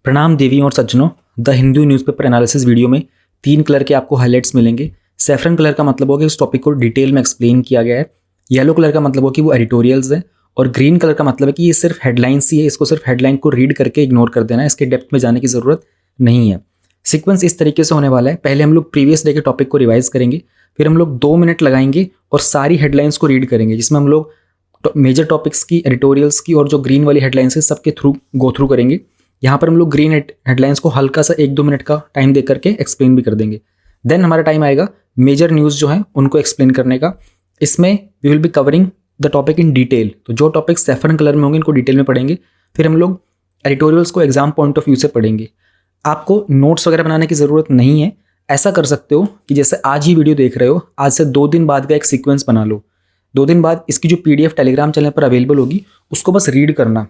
प्रणाम देवियों और सज्जनों। The Hindu newspaper analysis video में 3 कलर के आपको हाइलाइट्स मिलेंगे। सैफरन कलर का मतलब हो कि उस टॉपिक को डिटेल में एक्सप्लेन किया गया है। येलो कलर का मतलब हो कि वो एडिटोरियल्स है। और ग्रीन कलर का मतलब है कि ये सिर्फ हेडलाइंस ही है, इसको सिर्फ हेडलाइन को रीड करके इग्नोर कर देना है, इसके डेप्थ में जाने की ज़रूरत नहीं है। सीक्वेंस इस तरीके से होने वाला है, पहले हम लोग प्रीवियस डे के टॉपिक को रिवाइज करेंगे, फिर हम लोग 2 मिनट लगाएंगे और सारी हेडलाइंस को रीड करेंगे, जिसमें हम लोग मेजर टॉपिक्स की, एडिटोरियल्स की और जो ग्रीन वाली हेडलाइंस है सबके थ्रू गो थ्रू करेंगे। यहाँ पर हम लोग ग्रीन हेडलाइंस को हल्का सा 1-2 मिनट का टाइम दे करके एक्सप्लेन भी कर देंगे। देन हमारा टाइम आएगा मेजर न्यूज़ जो है उनको एक्सप्लेन करने का। इसमें we will be covering the topic in detail. तो जो टॉपिक सैफरन कलर में होंगे इनको डिटेल में पढ़ेंगे, फिर हम लोग एडिटोरियल्स को एग्जाम पॉइंट ऑफ व्यू से पढ़ेंगे। आपको नोट्स वगैरह बनाने की ज़रूरत नहीं है। ऐसा कर सकते हो कि जैसे आज ही वीडियो देख रहे हो, आज से 2 दिन बाद का एक सीक्वेंस बना लो। 2 दिन बाद इसकी जो PDF टेलीग्राम चैनल पर अवेलेबल होगी उसको बस रीड करना,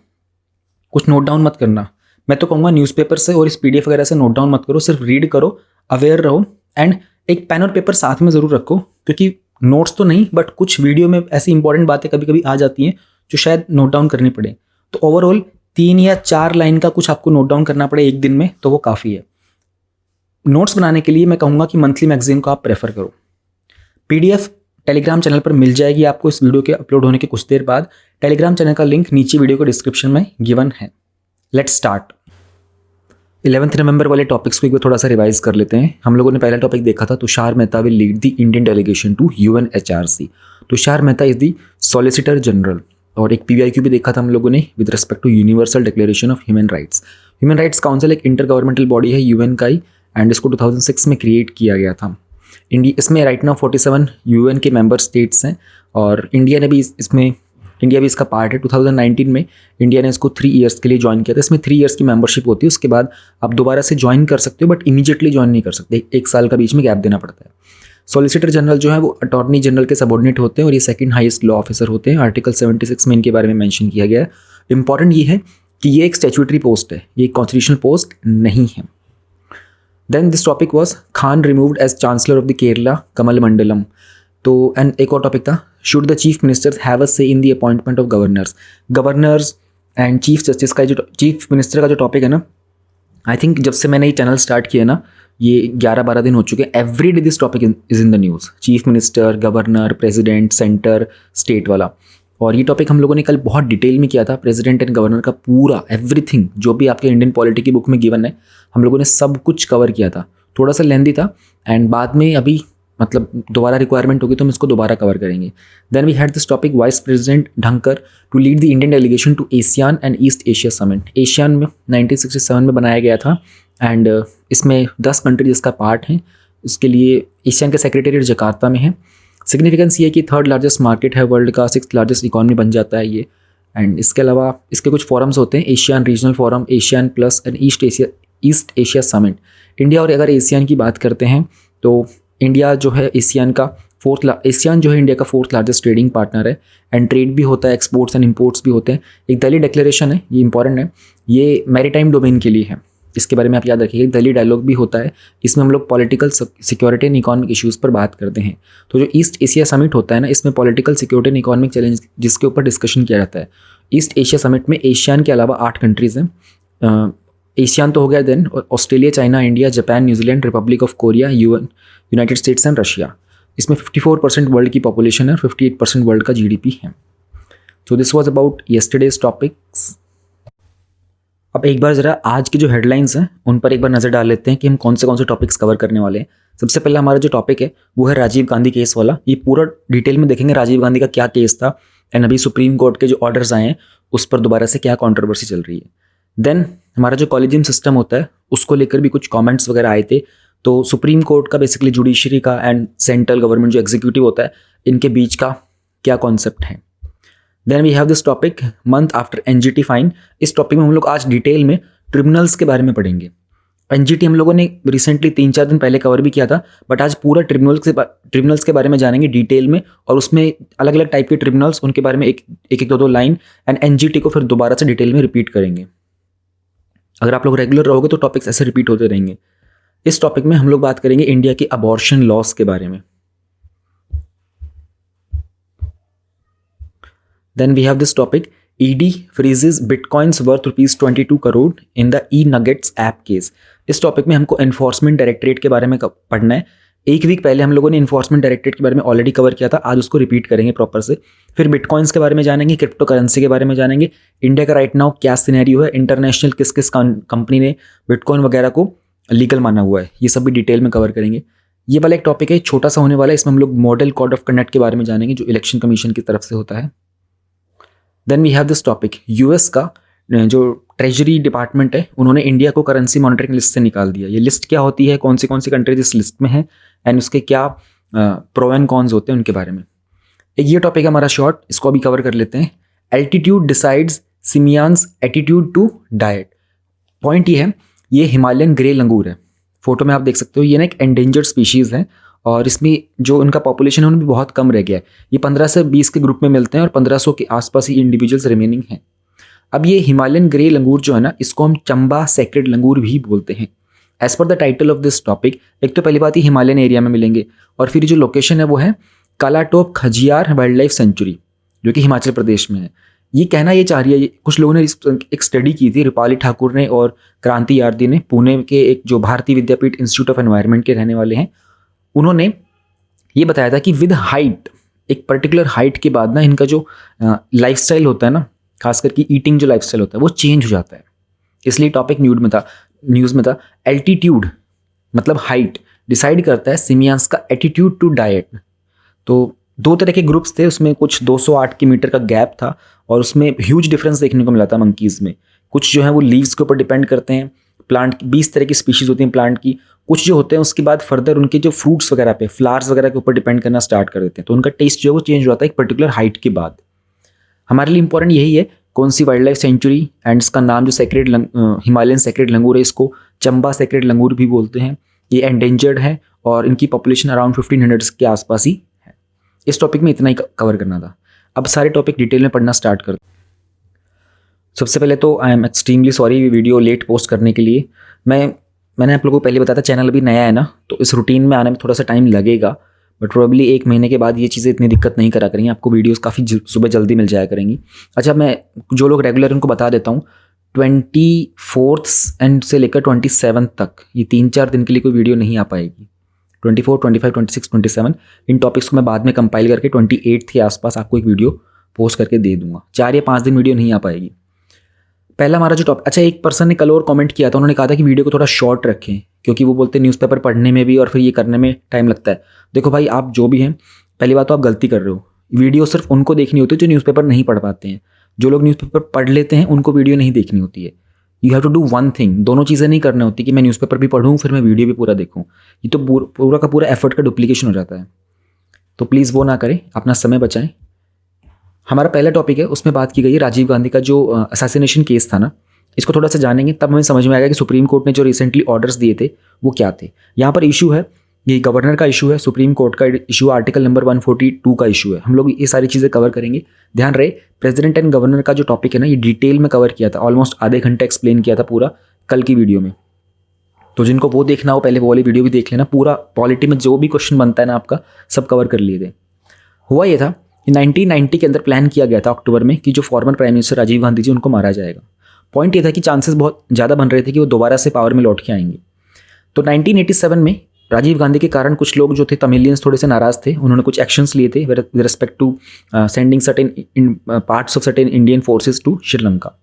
कुछ नोट डाउन मत करना। मैं तो कहूँगा न्यूज़पेपर से और इस PDF वगैरह से नोट डाउन मत करो, सिर्फ रीड करो, अवेयर रहो एंड एक पेन और पेपर साथ में ज़रूर रखो, क्योंकि नोट्स तो नहीं बट कुछ वीडियो में ऐसी इंपॉर्टेंट बातें कभी कभी आ जाती हैं जो शायद नोट डाउन करनी पड़े। तो ओवरऑल 3 या 4 लाइन का कुछ आपको नोट डाउन करना पड़े एक दिन में तो वो काफ़ी है। नोट्स बनाने के लिए मैं कहूँगा कि मंथली मैगजीन को आप प्रेफर करो। PDF टेलीग्राम चैनल पर मिल जाएगी आपको इस वीडियो के अपलोड होने के कुछ देर बाद। टेलीग्राम चैनल का लिंक नीचे वीडियो के डिस्क्रिप्शन में गिवन है। Let's start. 11 नवंबर वाले टॉपिक्स को एक बार थोड़ा सा रिवाइज कर लेते हैं। हम लोगों ने पहला टॉपिक देखा था, Tushar Mehta will lead the Indian delegation to UNHRC। Tushar Mehta is the solicitor general. और एक PYQ भी देखा था हम लोगों ने with respect to universal declaration of human rights. Human rights council एक इंटर गवर्नमेंटल बॉडी है UN का ही, एंड इसको 2006 में क्रिएट किया गया था। इसमें राइट नाउ 47 UN के मेंबर स्टेट्स हैं और इंडिया भी इसका पार्ट है। 2019 में इंडिया ने इसको 3 ईयर्स के लिए ज्वाइन किया था। इसमें 3 ईयर्स की मेंबरशिप होती है, उसके बाद आप दोबारा से ज्वाइन कर सकते हो, बट इमीडिएटली ज्वाइन नहीं कर सकते, 1 साल का बीच में गैप देना पड़ता है। सॉलिसिटर जनरल जो है वो अटॉर्नी जनरल के सबऑर्डिनेट होते हैं और ये सेकंड हाईएस्ट लॉ ऑफिसर होते हैं। आर्टिकल 76 में इनके बारे में मेंशन किया गया है। इंपॉर्टेंट ये है कि ये एक स्टैट्यूटरी पोस्ट है, ये कॉन्स्टिट्यूशनल पोस्ट नहीं है। Then this topic was Khan removed as chancellor of the Kerala Kalamandalam. तो एंड एक और टॉपिक था, should the chief ministers have a say in the appointment of governors and chief justice का जो चीफ मिनिस्टर का जो टॉपिक है ना, आई थिंक जब से मैंने ये चैनल स्टार्ट किया ना, ये 11-12 दिन हो चुके हैं। Every day this topic is in the news, chief minister, governor, president, centre, state वाला। और ये टॉपिक हम लोगों ने कल बहुत डिटेल में किया था, प्रेसिडेंट एंड गवर्नर का पूरा एवरीथिंग जो भी आपके इंडियन पॉलिटी की बुक में गिवन है, हम लोगों ने सब कुछ कवर किया था। थोड़ा सा लेंदी था एंड बाद में अभी मतलब दोबारा रिक्वायरमेंट होगी तो हम इसको दोबारा कवर करेंगे। Then we had this topic vice president Dhankhar to lead the Indian delegation to ASEAN and East Asia summit. ASEAN में 1967 में बनाया गया था एंड इसमें 10 कंट्रीज इसका पार्ट हैं। इसके लिए एशियन का सेक्रेटेरिएट जकार्ता में है। सिग्निफिकेंस ये है कि 3rd लार्जेस्ट मार्केट है वर्ल्ड का, 6th लार्जेस्ट इकॉनमी बन जाता है ये। एंड इसके अलावा इसके कुछ फोरम्स होते हैं, Asian regional forum, Asian plus and East Asia summit. India और अगर एशियन की बात करते हैं तो इंडिया जो है एशियन जो है इंडिया का 4th लार्जेस्ट ट्रेडिंग पार्टनर है एंड ट्रेड भी होता है, एक्सपोर्ट्स एंड इंपोर्ट्स भी होते हैं। एक दिल्ली डिक्लेरेशन है, ये इंपॉर्टेंट है, ये मैरीटाइम डोमेन के लिए है, इसके बारे में आप याद रखिएगा। दिल्ली डायलॉग भी होता है, इसमें हम लोग political security and economic issues पर बात करते हैं। तो जो ईस्ट एशिया समिट होता है ना, इसमें political security and economic challenge जिसके ऊपर डिस्कशन किया जाता है। ईस्ट एशिया समिट में एशियन के अलावा 8 कंट्रीज़ हैं। एशियन तो हो गया, then Australia, China, India, Japan, New Zealand, Republic of Korea, United States and Russia. इसमें 54% वर्ल्ड की पॉपुलेशन है, 58% वर्ल्ड का GDP है। तो this was about yesterday's topics. अब एक बार ज़रा आज की जो हेडलाइंस हैं उन पर एक बार नज़र डाल लेते हैं कि हम कौन से टॉपिक्स कवर करने वाले हैं। सबसे पहले हमारा जो टॉपिक है वो है राजीव गांधी केस वाला। ये पूरा डिटेल में देखेंगे राजीव गांधी का क्या केस था एंड अभी सुप्रीम कोर्ट के जो ऑर्डर्स आए हैं उस पर दोबारा से क्या कंट्रोवर्सी चल रही है। देन हमारा जो कॉलेजियम सिस्टम होता है उसको लेकर भी कुछ कमेंट्स वगैरह आए थे। तो सुप्रीम कोर्ट का बेसिकली जुडिशरी का एंड सेंट्रल गवर्नमेंट जो एग्जीक्यूटिव होता है इनके बीच का क्या कॉन्सेप्ट है। Then we have this topic month after NGT fine. इस टॉपिक में हम लोग आज डिटेल में ट्रिब्यूनल्स के बारे में पढ़ेंगे। NGT हम लोगों ने रिसेंटली 3-4 दिन पहले कवर भी किया था, बट आज पूरा ट्रिब्यूनल्स के बारे में जानेंगे डिटेल में, और उसमें अलग अलग टाइप के ट्रिब्यूनल्स, उनके बारे में एक 2 लाइन एंड NGT को फिर दोबारा से डिटेल में रिपीट करेंगे। अगर आप लोग रेगुलर रहोगे तो टॉपिक्स ऐसे रिपीट होते रहेंगे। इस टॉपिक में हम लोग बात करेंगे इंडिया के अबॉर्शन लॉस के बारे में। Then we have this topic ED freezes bitcoins worth ₹22 crore in the E Nuggets app case. इस टॉपिक में हमको एनफोर्समेंट डायरेक्टरेट के बारे में पढ़ना है। एक वीक पहले हम लोगों ने इन्फोर्समेंट डायरेक्टरेट के बारे में ऑलरेडी कवर किया था, आज उसको रिपीट करेंगे प्रॉपर से। फिर बिटकॉइंस के बारे में जानेंगे, क्रिप्टो करेंसी के बारे में जानेंगे, इंडिया का राइट नाउ क्या सिनेरियो है, इंटरनेशनल किस किस कंपनी ने बिटकॉइन वगैरह को लीगल माना हुआ है, ये सब भी डिटेल में कवर करेंगे। ये वाला एक टॉपिक है, छोटा सा होने वाला है, इसमें हम लोग मॉडल कोड ऑफ कंडक्ट के बारे में जानेंगे जो इलेक्शन कमीशन की तरफ से होता है। Then we have this topic, US का जो ट्रेजरी डिपार्टमेंट है उन्होंने इंडिया को करेंसी मॉनिटरिंग लिस्ट से निकाल दिया। ये लिस्ट क्या होती है, कौन सी कंट्रीज इस लिस्ट में है एंड उसके क्या प्रो एंड कॉन्स होते हैं उनके बारे में। एक ये टॉपिक है हमारा शॉर्ट, इसको अभी कवर कर लेते हैं। Altitude decides simians attitude to diet. Point ये है, ये हिमालयन ग्रे लंगूर है, फोटो में आप देख सकते हो। ये ना एक एंडेंजर्ड स्पीशीज़ है और इसमें जो उनका पॉपुलेशन है उनमें बहुत कम रह गया है। ये 15 से 20 के ग्रुप में मिलते हैं और 1500 के आसपास ही इंडिविजुअल्स रिमेनिंग हैं। अब ये हिमालयन ग्रे लंगूर जो है ना, इसको हम चंबा सेक्रेड लंगूर भी बोलते हैं as per the title of this topic. एक तो पहली बात ही हिमालयन एरिया में मिलेंगे और फिर जो लोकेशन है वो है Kalatop Khajjiar wild life sanctuary जो कि हिमाचल प्रदेश में है। ये कहना ये चाह रही है, कुछ लोगों ने एक स्टडी की थी, रूपाली ठाकुर ने और क्रांति यार्दी ने, पुणे के एक जो भारतीय विद्यापीठ इंस्टीट्यूट ऑफ एनवायरनमेंट के रहने वाले हैं, उन्होंने ये बताया था कि विद हाइट, एक पर्टिकुलर हाइट के बाद ना इनका जो लाइफस्टाइल होता है ना, खास करके ईटिंग जो लाइफस्टाइल होता है वो चेंज हो जाता है। इसलिए टॉपिक न्यूज़ में था एल्टीट्यूड मतलब हाइट डिसाइड करता है सिमियान्स का एटीट्यूड टू डाइट। तो 2 तरह के ग्रुप्स थे, उसमें कुछ 208 के मीटर का गैप था और उसमें ह्यूज डिफरेंस देखने को मिला था मंकीज़ में। कुछ जो है वो लीव्स के ऊपर डिपेंड करते हैं, प्लांट 20 तरह की स्पीशीज़ होती हैं प्लांट की। कुछ जो होते हैं उसके बाद फर्दर उनके जो फ्रूट्स वगैरह पे, फ्लावर्स वगैरह के ऊपर डिपेंड करना स्टार्ट कर देते हैं, तो उनका टेस्ट जो है वो चेंज हो जाता है एक पर्टिकुलर हाइट के बाद। हमारे लिए इंपॉर्टेंट यही है कौन सी वाइल्ड लाइफ सेंचुरी एंड इसका नाम जो सेक्रेड हिमालयन सेक्रेड लंगूर है, इसको चंबा सेक्रेड लंगूर भी बोलते हैं। ये एंडेंजर्ड है और इनकी पॉपुलेशन अराउंड 1500 के आसपास ही है। इस टॉपिक में इतना ही कवर करना था। अब सारे टॉपिक डिटेल में पढ़ना स्टार्ट करते हैं। सबसे पहले तो I am extremely sorry video late post करने के लिए। मैंने आप लोगों को पहले बताया था चैनल अभी नया है ना, तो इस रूटीन में आने में थोड़ा सा टाइम लगेगा, बट प्रोबेबली 1 महीने के बाद ये चीज़ें इतनी दिक्कत नहीं करा करेंगी, आपको वीडियोस काफ़ी सुबह जल्दी मिल जाया करेंगी। अच्छा, मैं जो लोग रेगुलर उनको बता देता हूँ, 24 एंड से लेकर 27 तक ये 3-4 दिन के लिए कोई वीडियो नहीं आ पाएगी। 24, 25, 26, 27 इन टॉपिक्स को मैं बाद में कंपाइल करके 28 के आसपास आपको एक वीडियो पोस्ट करके दे दूंगा। 4 या 5 दिन वीडियो नहीं आ पाएगी। पहला हमारा जो टॉपिक, अच्छा एक पर्सन ने कल और कमेंट किया था, उन्होंने कहा था कि वीडियो को थोड़ा शॉर्ट रखें क्योंकि वो बोलते हैं न्यूज़पेपर पढ़ने में भी और फिर ये करने में टाइम लगता है। देखो भाई, आप जो भी हैं, पहली बात तो आप गलती कर रहे हो। वीडियो सिर्फ उनको देखनी होती है जो न्यूज़पेपर नहीं पढ़ पाते हैं। जो लोग न्यूज़पेपर पढ़ लेते हैं उनको वीडियो नहीं देखनी होती है। You have to do one thing, दोनों चीज़ें नहीं करनी होती कि मैं न्यूज़पेपर भी पढ़ूँ फिर मैं वीडियो भी पूरा देखूँ। ये तो पूरा का पूरा एफर्ट का डुप्लीकेशन हो जाता है। तो प्लीज़ वो ना करें, अपना समय बचाएं। हमारा पहला टॉपिक है, उसमें बात की गई है राजीव गांधी का जो असैसिनेशन केस था ना, इसको थोड़ा सा जानेंगे तब हमें समझ में आएगा कि सुप्रीम कोर्ट ने जो रिसेंटली ऑर्डर्स दिए थे वो क्या थे। यहाँ पर इशू है, ये गवर्नर का इशू है, सुप्रीम कोर्ट का इशू, आर्टिकल नंबर 142 का इशू है। हम लोग ये सारी चीज़ें कवर करेंगे। ध्यान रहे, प्रेसिडेंट एंड गवर्नर का जो टॉपिक है ना, ये डिटेल में कवर किया था, ऑलमोस्ट आधे घंटे एक्सप्लेन किया था पूरा कल की वीडियो में। तो जिनको वो देखना हो पहले वो वाली वीडियो भी देख लेना। पूरा पॉलिटी में जो भी क्वेश्चन बनता है ना आपका, सब कवर कर लिए थे। हुआ ये था कि 1990 के अंदर प्लान किया गया था अक्टूबर में कि जो former prime minister Rajiv Gandhi ji उनको मारा जाएगा। पॉइंट ये था कि चांसेस बहुत ज़्यादा बन रहे थे कि वो दोबारा से पावर में लौट के आएंगे। तो 1987 में राजीव गांधी के कारण कुछ लोग जो थे तमिलियंस थोड़े से नाराज़ थे, उन्होंने कुछ एक्शंस लिए थे with respect to sending certain parts of certain Indian forces to Sri Lanka.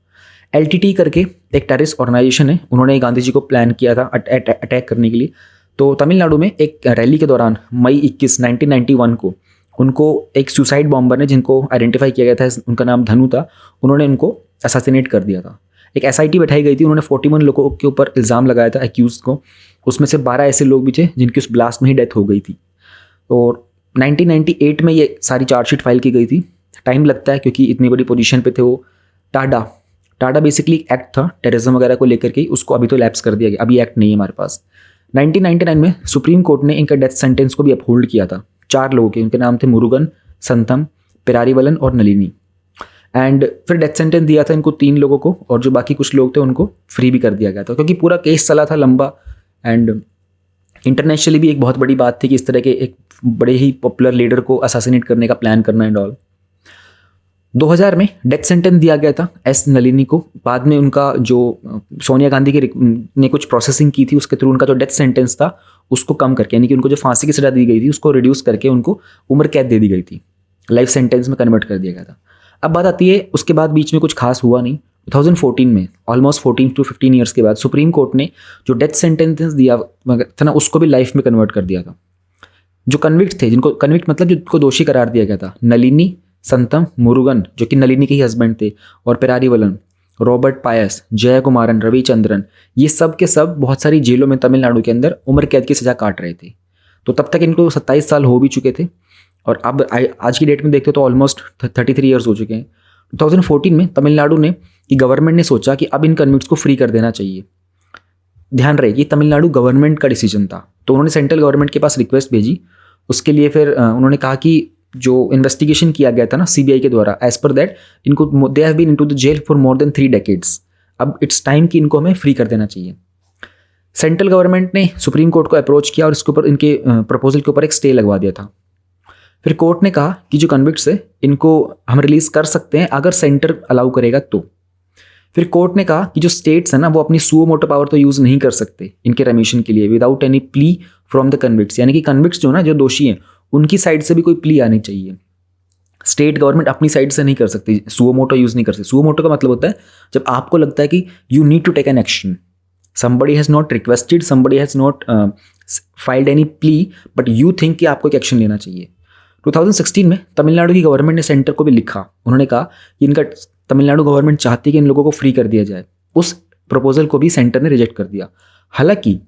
LTT करके एक टेररिस्ट ऑर्गेनाइजेशन है, उन्होंने गांधी जी को प्लान किया था अटैक करने के लिए। तो तमिलनाडु में एक रैली के दौरान मई 21, 1991 को उनको एक सुसाइड बॉम्बर ने, जिनको आइडेंटिफाई किया गया था, उनका नाम धनु था, उन्होंने उनको असैसिनेट कर दिया था। एक SIT बैठाई गई थी, उन्होंने 41 लोगों के ऊपर इल्ज़ाम लगाया था एक्यूज को। उसमें से 12 ऐसे लोग भी थे जिनकी उस ब्लास्ट में ही डेथ हो गई थी। और 1998 में ये सारी चार्जशीट फाइल की गई थी। टाइम लगता है क्योंकि इतनी बड़ी पोजीशन पे थे वो। टाडा बेसिकली एक्ट था टेररिज्म वगैरह को लेकर के, उसको अभी तो लैप्स कर दिया गया, अभी एक्ट नहीं है हमारे पास। 1999 में सुप्रीम कोर्ट ने इनका डेथ सेंटेंस को भी अपहोल्ड किया था। 4 लोगों के, उनके नाम थे मुरुगन, संतम, पेरारीवलन और नलिनी। एंड फिर डेथ सेंटेंस दिया था इनको 3 लोगों को, और जो बाकी कुछ लोग थे उनको फ्री भी कर दिया गया था क्योंकि पूरा केस चला था लंबा। एंड इंटरनेशनली भी एक बहुत बड़ी बात थी कि इस तरह के एक बड़े ही पॉपुलर लीडर को असैसिनेट करने का प्लान करना एंड ऑल। 2000 में डेथ सेंटेंस दिया गया था एस नलिनी को। बाद में उनका जो सोनिया गांधी के ने कुछ प्रोसेसिंग की थी, उसके थ्रू उनका जो डेथ सेंटेंस था उसको कम करके, यानी कि उनको जो फांसी की सजा दी गई थी उसको रिड्यूस करके उनको उम्र कैद दे दी गई थी, लाइफ सेंटेंस में कन्वर्ट कर दिया गया था। अब बात आती है उसके बाद बीच में कुछ खास हुआ नहीं। 2014 में ऑलमोस्ट 14 to 15 ईयर्स के बाद सुप्रीम कोर्ट ने जो डेथ सेंटेंस दिया था ना, उसको भी लाइफ में कन्वर्ट कर दिया था। जो कन्विक्ट थे, जिनको कन्विक्ट मतलब जिनको दोषी करार दिया गया था, नलिनी संतम मुरुगन जो कि नलिनी के ही हस्बैंड थे, और पेरारीवलन, रॉबर्ट पायस, जयकुमारन, रविचंद्रन, ये सब के सब बहुत सारी जेलों में तमिलनाडु के अंदर उम्र कैद की सज़ा काट रहे थे। तो तब तक इनको 27 साल हो भी चुके थे, और अब आज की डेट में देखते हो तो ऑलमोस्ट 33 ईयर्स हो चुके हैं। 2014 में तमिलनाडु ने कि गवर्नमेंट ने सोचा कि अब इन कन्विक्ट्स को फ्री कर देना चाहिए। ध्यान रहे, ये तमिलनाडु गवर्नमेंट का डिसीजन था, तो उन्होंने सेंट्रल गवर्नमेंट के पास रिक्वेस्ट भेजी। उसके लिए फिर उन्होंने कहा कि जो इन्वेस्टिगेशन किया गया था ना सीबीआई के द्वारा, एज पर दैट इनको they have been into the jail for more than 3 decades. अब इट्स टाइम कि इनको हमें फ्री कर देना चाहिए। सेंट्रल गवर्नमेंट ने सुप्रीम कोर्ट को अप्रोच किया और इसके ऊपर इनके प्रपोजल के ऊपर एक स्टे लगवा दिया था। फिर कोर्ट ने कहा कि जो कन्विक्ट्स है इनको हम रिलीज कर सकते हैं अगर सेंटर अलाउ करेगा तो। फिर कोर्ट ने कहा कि जो स्टेट्स है ना वो अपनी सुओ मोटो पावर तो यूज़ नहीं कर सकते इनके रेमिशन के लिए without any plea from the convicts, यानी कि कन्विक्ट्स जो ना जो दोषी हैं उनकी साइड से भी कोई प्ली आनी चाहिए। स्टेट गवर्नमेंट अपनी साइड से नहीं कर सकती, सुओ मोटो यूज़ नहीं कर सकती। सुओ मोटो का मतलब होता है जब आपको लगता है कि you need to take an action, somebody has not requested, somebody has not filed any plea, but you think कि आपको एक एक्शन लेना चाहिए। 2016 में तमिलनाडु की गवर्नमेंट ने सेंटर को भी लिखा। उन्होंने कहा कि इनका तमिलनाडु गवर्नमेंट चाहती है कि इन लोगों को फ्री कर दिया जाए। उस प्रपोजल को भी सेंटर ने रिजेक्ट कर दिया। हालांकि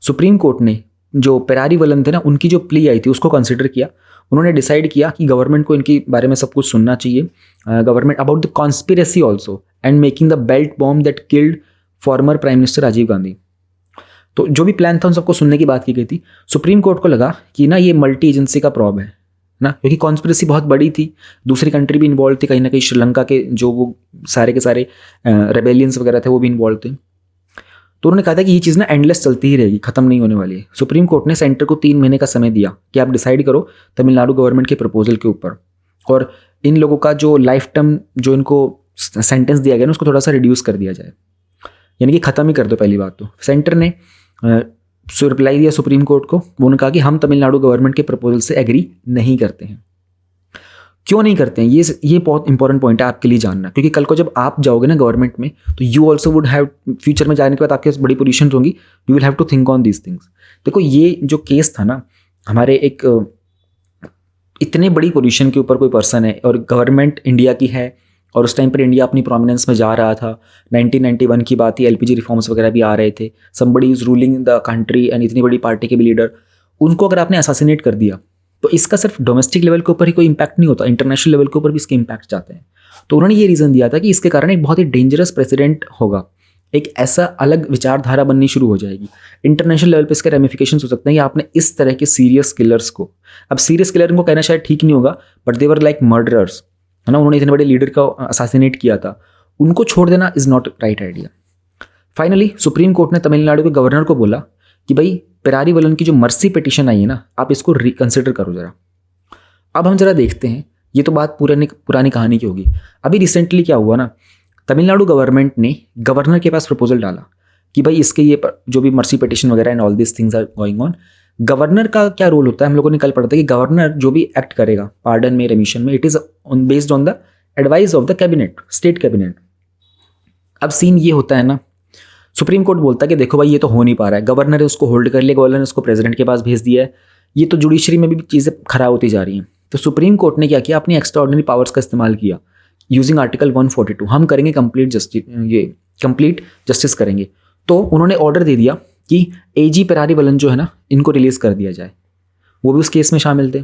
सुप्रीम कोर्ट ने जो पेरारीवलन थे ना, उनकी जो प्ली आई थी उसको कंसिडर किया। उन्होंने डिसाइड किया कि गवर्नमेंट को इनके बारे में सब कुछ सुनना चाहिए, government about the conspiracy also and making the belt bomb that killed former prime minister Rajiv Gandhi. तो जो भी प्लान था उन सबको सुनने की बात की गई थी। सुप्रीम कोर्ट को लगा कि ना ये मल्टी एजेंसी का प्रॉब है ना, क्योंकि कॉन्स्पिरेसी बहुत बड़ी थी, दूसरी कंट्री भी इन्वॉल्व थी, कहीं ना कहीं श्रीलंका के जो वो सारे के सारे रेबेलियंस वगैरह थे वो भी इन्वॉल्व थे। तो उन्होंने कहा था कि ये चीज़ ना एंडलेस चलती ही रहेगी, खत्म नहीं होने वाली है। सुप्रीम कोर्ट ने सेंटर को 3 महीने का समय दिया कि आप डिसाइड करो तमिलनाडु गवर्नमेंट के प्रपोजल के ऊपर, और इन लोगों का जो लाइफ टर्म जो इनको सेंटेंस दिया गया ना उसको थोड़ा सा रिड्यूस कर दिया जाए, यानी कि ख़त्म ही कर दो। पहली बात तो सेंटर ने रिप्लाई दिया सुप्रीम कोर्ट को, उन्होंने कहा कि हम तमिलनाडु गवर्नमेंट के प्रपोजल से एग्री नहीं करते हैं। क्यों नहीं करते हैं, ये बहुत इंपॉर्टेंट पॉइंट है आपके लिए जानना, क्योंकि कल को जब आप जाओगे ना गवर्नमेंट में तो you also would have, future में जाने के बाद आपके पास बड़ी पोजीशन होंगी, you will have to think on these things. देखो ये जो केस था ना, हमारे एक इतने बड़ी पोजीशन के ऊपर कोई पर्सन है और गवर्नमेंट इंडिया की है, और उस टाइम पर इंडिया अपनी प्रोमिनेंस में जा रहा था। 1991 की बात ही, एलपीजी रिफॉर्म्स वगैरह भी आ रहे थे, somebody is ruling the country and इतनी बड़ी पार्टी के भी लीडर, उनको अगर आपने असैसिनेट कर दिया तो इसका सिर्फ डोमेस्टिक लेवल के ऊपर ही कोई इंपैक्ट नहीं होता, इंटरनेशनल लेवल के ऊपर भी इसके इंपैक्ट जाते हैं। तो उन्होंने ये रीज़न दिया था कि इसके कारण एक बहुत ही डेंजरस प्रेसिडेंट होगा, एक ऐसा अलग विचारधारा बननी शुरू हो जाएगी, इंटरनेशनल लेवल पे इसके रेमिफिकेशंस हो सकते हैं कि आपने इस तरह के सीरियस किलर्स को, अब सीरियस किलर को कहना शायद ठीक नहीं होगा, but they were like murderers, है ना, उन्होंने इतने बड़े लीडर का असैसिनेट किया था, उनको छोड़ देना is not right idea. Finally supreme Court ने तमिलनाडु के गवर्नर को बोला कि भाई पेरारीवलन की जो मर्सी पिटिशन आई है ना, आप इसको रिकंसिडर करो ज़रा। अब हम ज़रा देखते हैं, ये तो बात पुरानी कहानी की होगी। अभी रिसेंटली क्या हुआ ना, तमिलनाडु गवर्नमेंट ने गवर्नर के पास प्रपोजल डाला कि भाई इसके ये जो भी मर्सी पिटिशन वगैरह and all this things are going on, governor का क्या रोल होता है, हम लोगों ने कल पढ़ा था कि गवर्नर जो भी एक्ट करेगा पार्डन में, रेमिशन में, it is based on the advice of the cabinet, state cabinet. अब सीन ये होता है ना, सुप्रीम कोर्ट बोलता है कि देखो भाई ये तो हो नहीं पा रहा है, गवर्नर ने उसको होल्ड कर लिया, गवर्नर ने उसको प्रेसिडेंट के पास भेज दिया है, ये तो जुडिशरी में भी चीज़ें खराब होती जा रही हैं। तो सुप्रीम कोर्ट ने क्या किया, अपनी एक्स्ट्रा ऑर्डिनरी पावर्स का इस्तेमाल किया, यूजिंग आर्टिकल 142, हम करेंगे कंप्लीट जस्टिस करेंगे। तो उन्होंने ऑर्डर दे दिया कि एजी पेरारीवलन जो है ना, इनको रिलीज़ कर दिया जाए, वो भी उस केस में शामिल थे।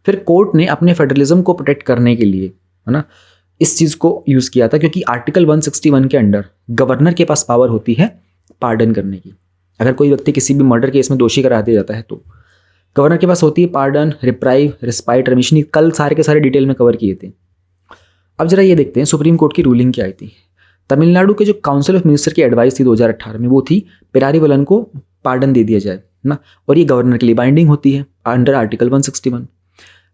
फिर कोर्ट ने अपने फेडरलिज्म को प्रोटेक्ट करने के लिए, है ना, इस चीज़ को यूज़ किया था, क्योंकि आर्टिकल 161 के अंडर गवर्नर के पास पावर होती है पार्डन करने की। अगर कोई व्यक्ति किसी भी मर्डर केस में दोषी करा दिया जाता है तो गवर्नर के पास होती है पार्डन, रिप्राइव, रिस्पाइट, रेमिशन, कल सारे के सारे डिटेल में कवर किए थे। अब जरा ये देखते हैं सुप्रीम कोर्ट की रूलिंग क्या आई थी। तमिलनाडु के जो काउंसिल ऑफ मिनिस्टर की एडवाइस थी 2018 में, वो थी पेरारीवलन को पार्डन दे दिया जाए ना, और ये गवर्नर के लिए बाइंडिंग होती है अंडर आर्टिकल 161।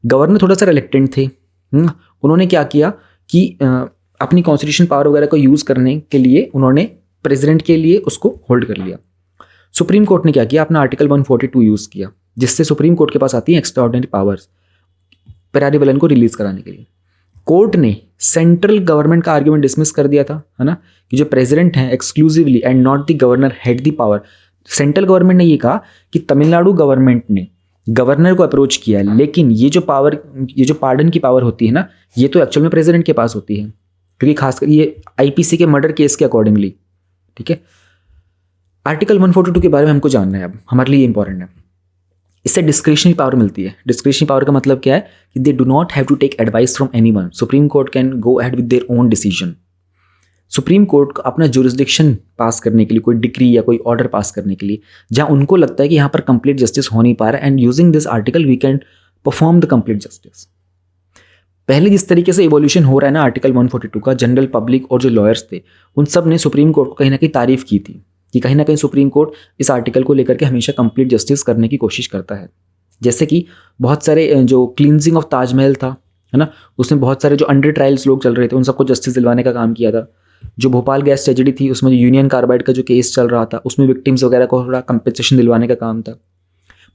गवर्नर थोड़ा सा रिलेक्टेंट थे, उन्होंने क्या किया कि अपनी कॉन्स्टिट्यूशन पावर वगैरह को यूज़ करने के लिए उन्होंने प्रेसिडेंट के लिए उसको होल्ड कर लिया। सुप्रीम कोर्ट ने क्या किया, अपना आर्टिकल 142 यूज़ किया, जिससे सुप्रीम कोर्ट के पास आती है एक्स्ट्राऑर्डिनरी पावर्स पेरारी वलन को रिलीज कराने के लिए। कोर्ट ने सेंट्रल गवर्नमेंट का आर्ग्यूमेंट डिसमिस कर दिया था, है ना, कि जो प्रेसिडेंट हैं exclusively and not the governor had the power. Central government ने ये कहा कि तमिलनाडु गवर्नमेंट ने गवर्नर को अप्रोच किया है, लेकिन ये जो पार्डन की पावर होती है ना, ये तो एक्चुअल में प्रेसिडेंट के पास होती है, क्योंकि खासकर ये आईपीसी के मर्डर केस के अकॉर्डिंगली। ठीक है, आर्टिकल 142 के बारे में हमको जानना है, अब हमारे लिए इंपॉर्टेंट है। इससे डिस्क्रिशनरी पावर मिलती है। डिस्क्रिशनरी पावर का मतलब क्या है कि they do not have to take advice from anyone. Supreme Court can go ahead with their own decision. Supreme Court को अपना जुरिस्डिक्शन पास करने के लिए, कोई डिक्री या कोई ऑर्डर पास करने के लिए, जहां उनको लगता है कि यहाँ पर कंप्लीट जस्टिस हो नहीं पा रहा है, and using this article we can perform the complete justice. पहले जिस तरीके से इवोल्यूशन हो रहा है ना आर्टिकल 142 का, जनरल पब्लिक और जो लॉयर्स थे उन सब ने सुप्रीम कोर्ट को कहीं ना कहीं तारीफ की थी कि कहीं ना कहीं सुप्रीम कोर्ट इस आर्टिकल को लेकर के हमेशा कंप्लीट जस्टिस करने की कोशिश करता है। जैसे कि बहुत सारे जो क्लींजिंग ऑफ ताजमहल था, है ना, उसमें बहुत सारे जो अंडर ट्रायल्स लोग चल रहे थे उन सबको जस्टिस दिलवाने का काम किया था। जो भोपाल गैस ट्रेजेडी थी उसमें जो यूनियन कार्बाइड का जो केस चल रहा था उसमें विक्टिम्स वगैरह को थोड़ा कंपेंसेशन दिलवाने का काम था।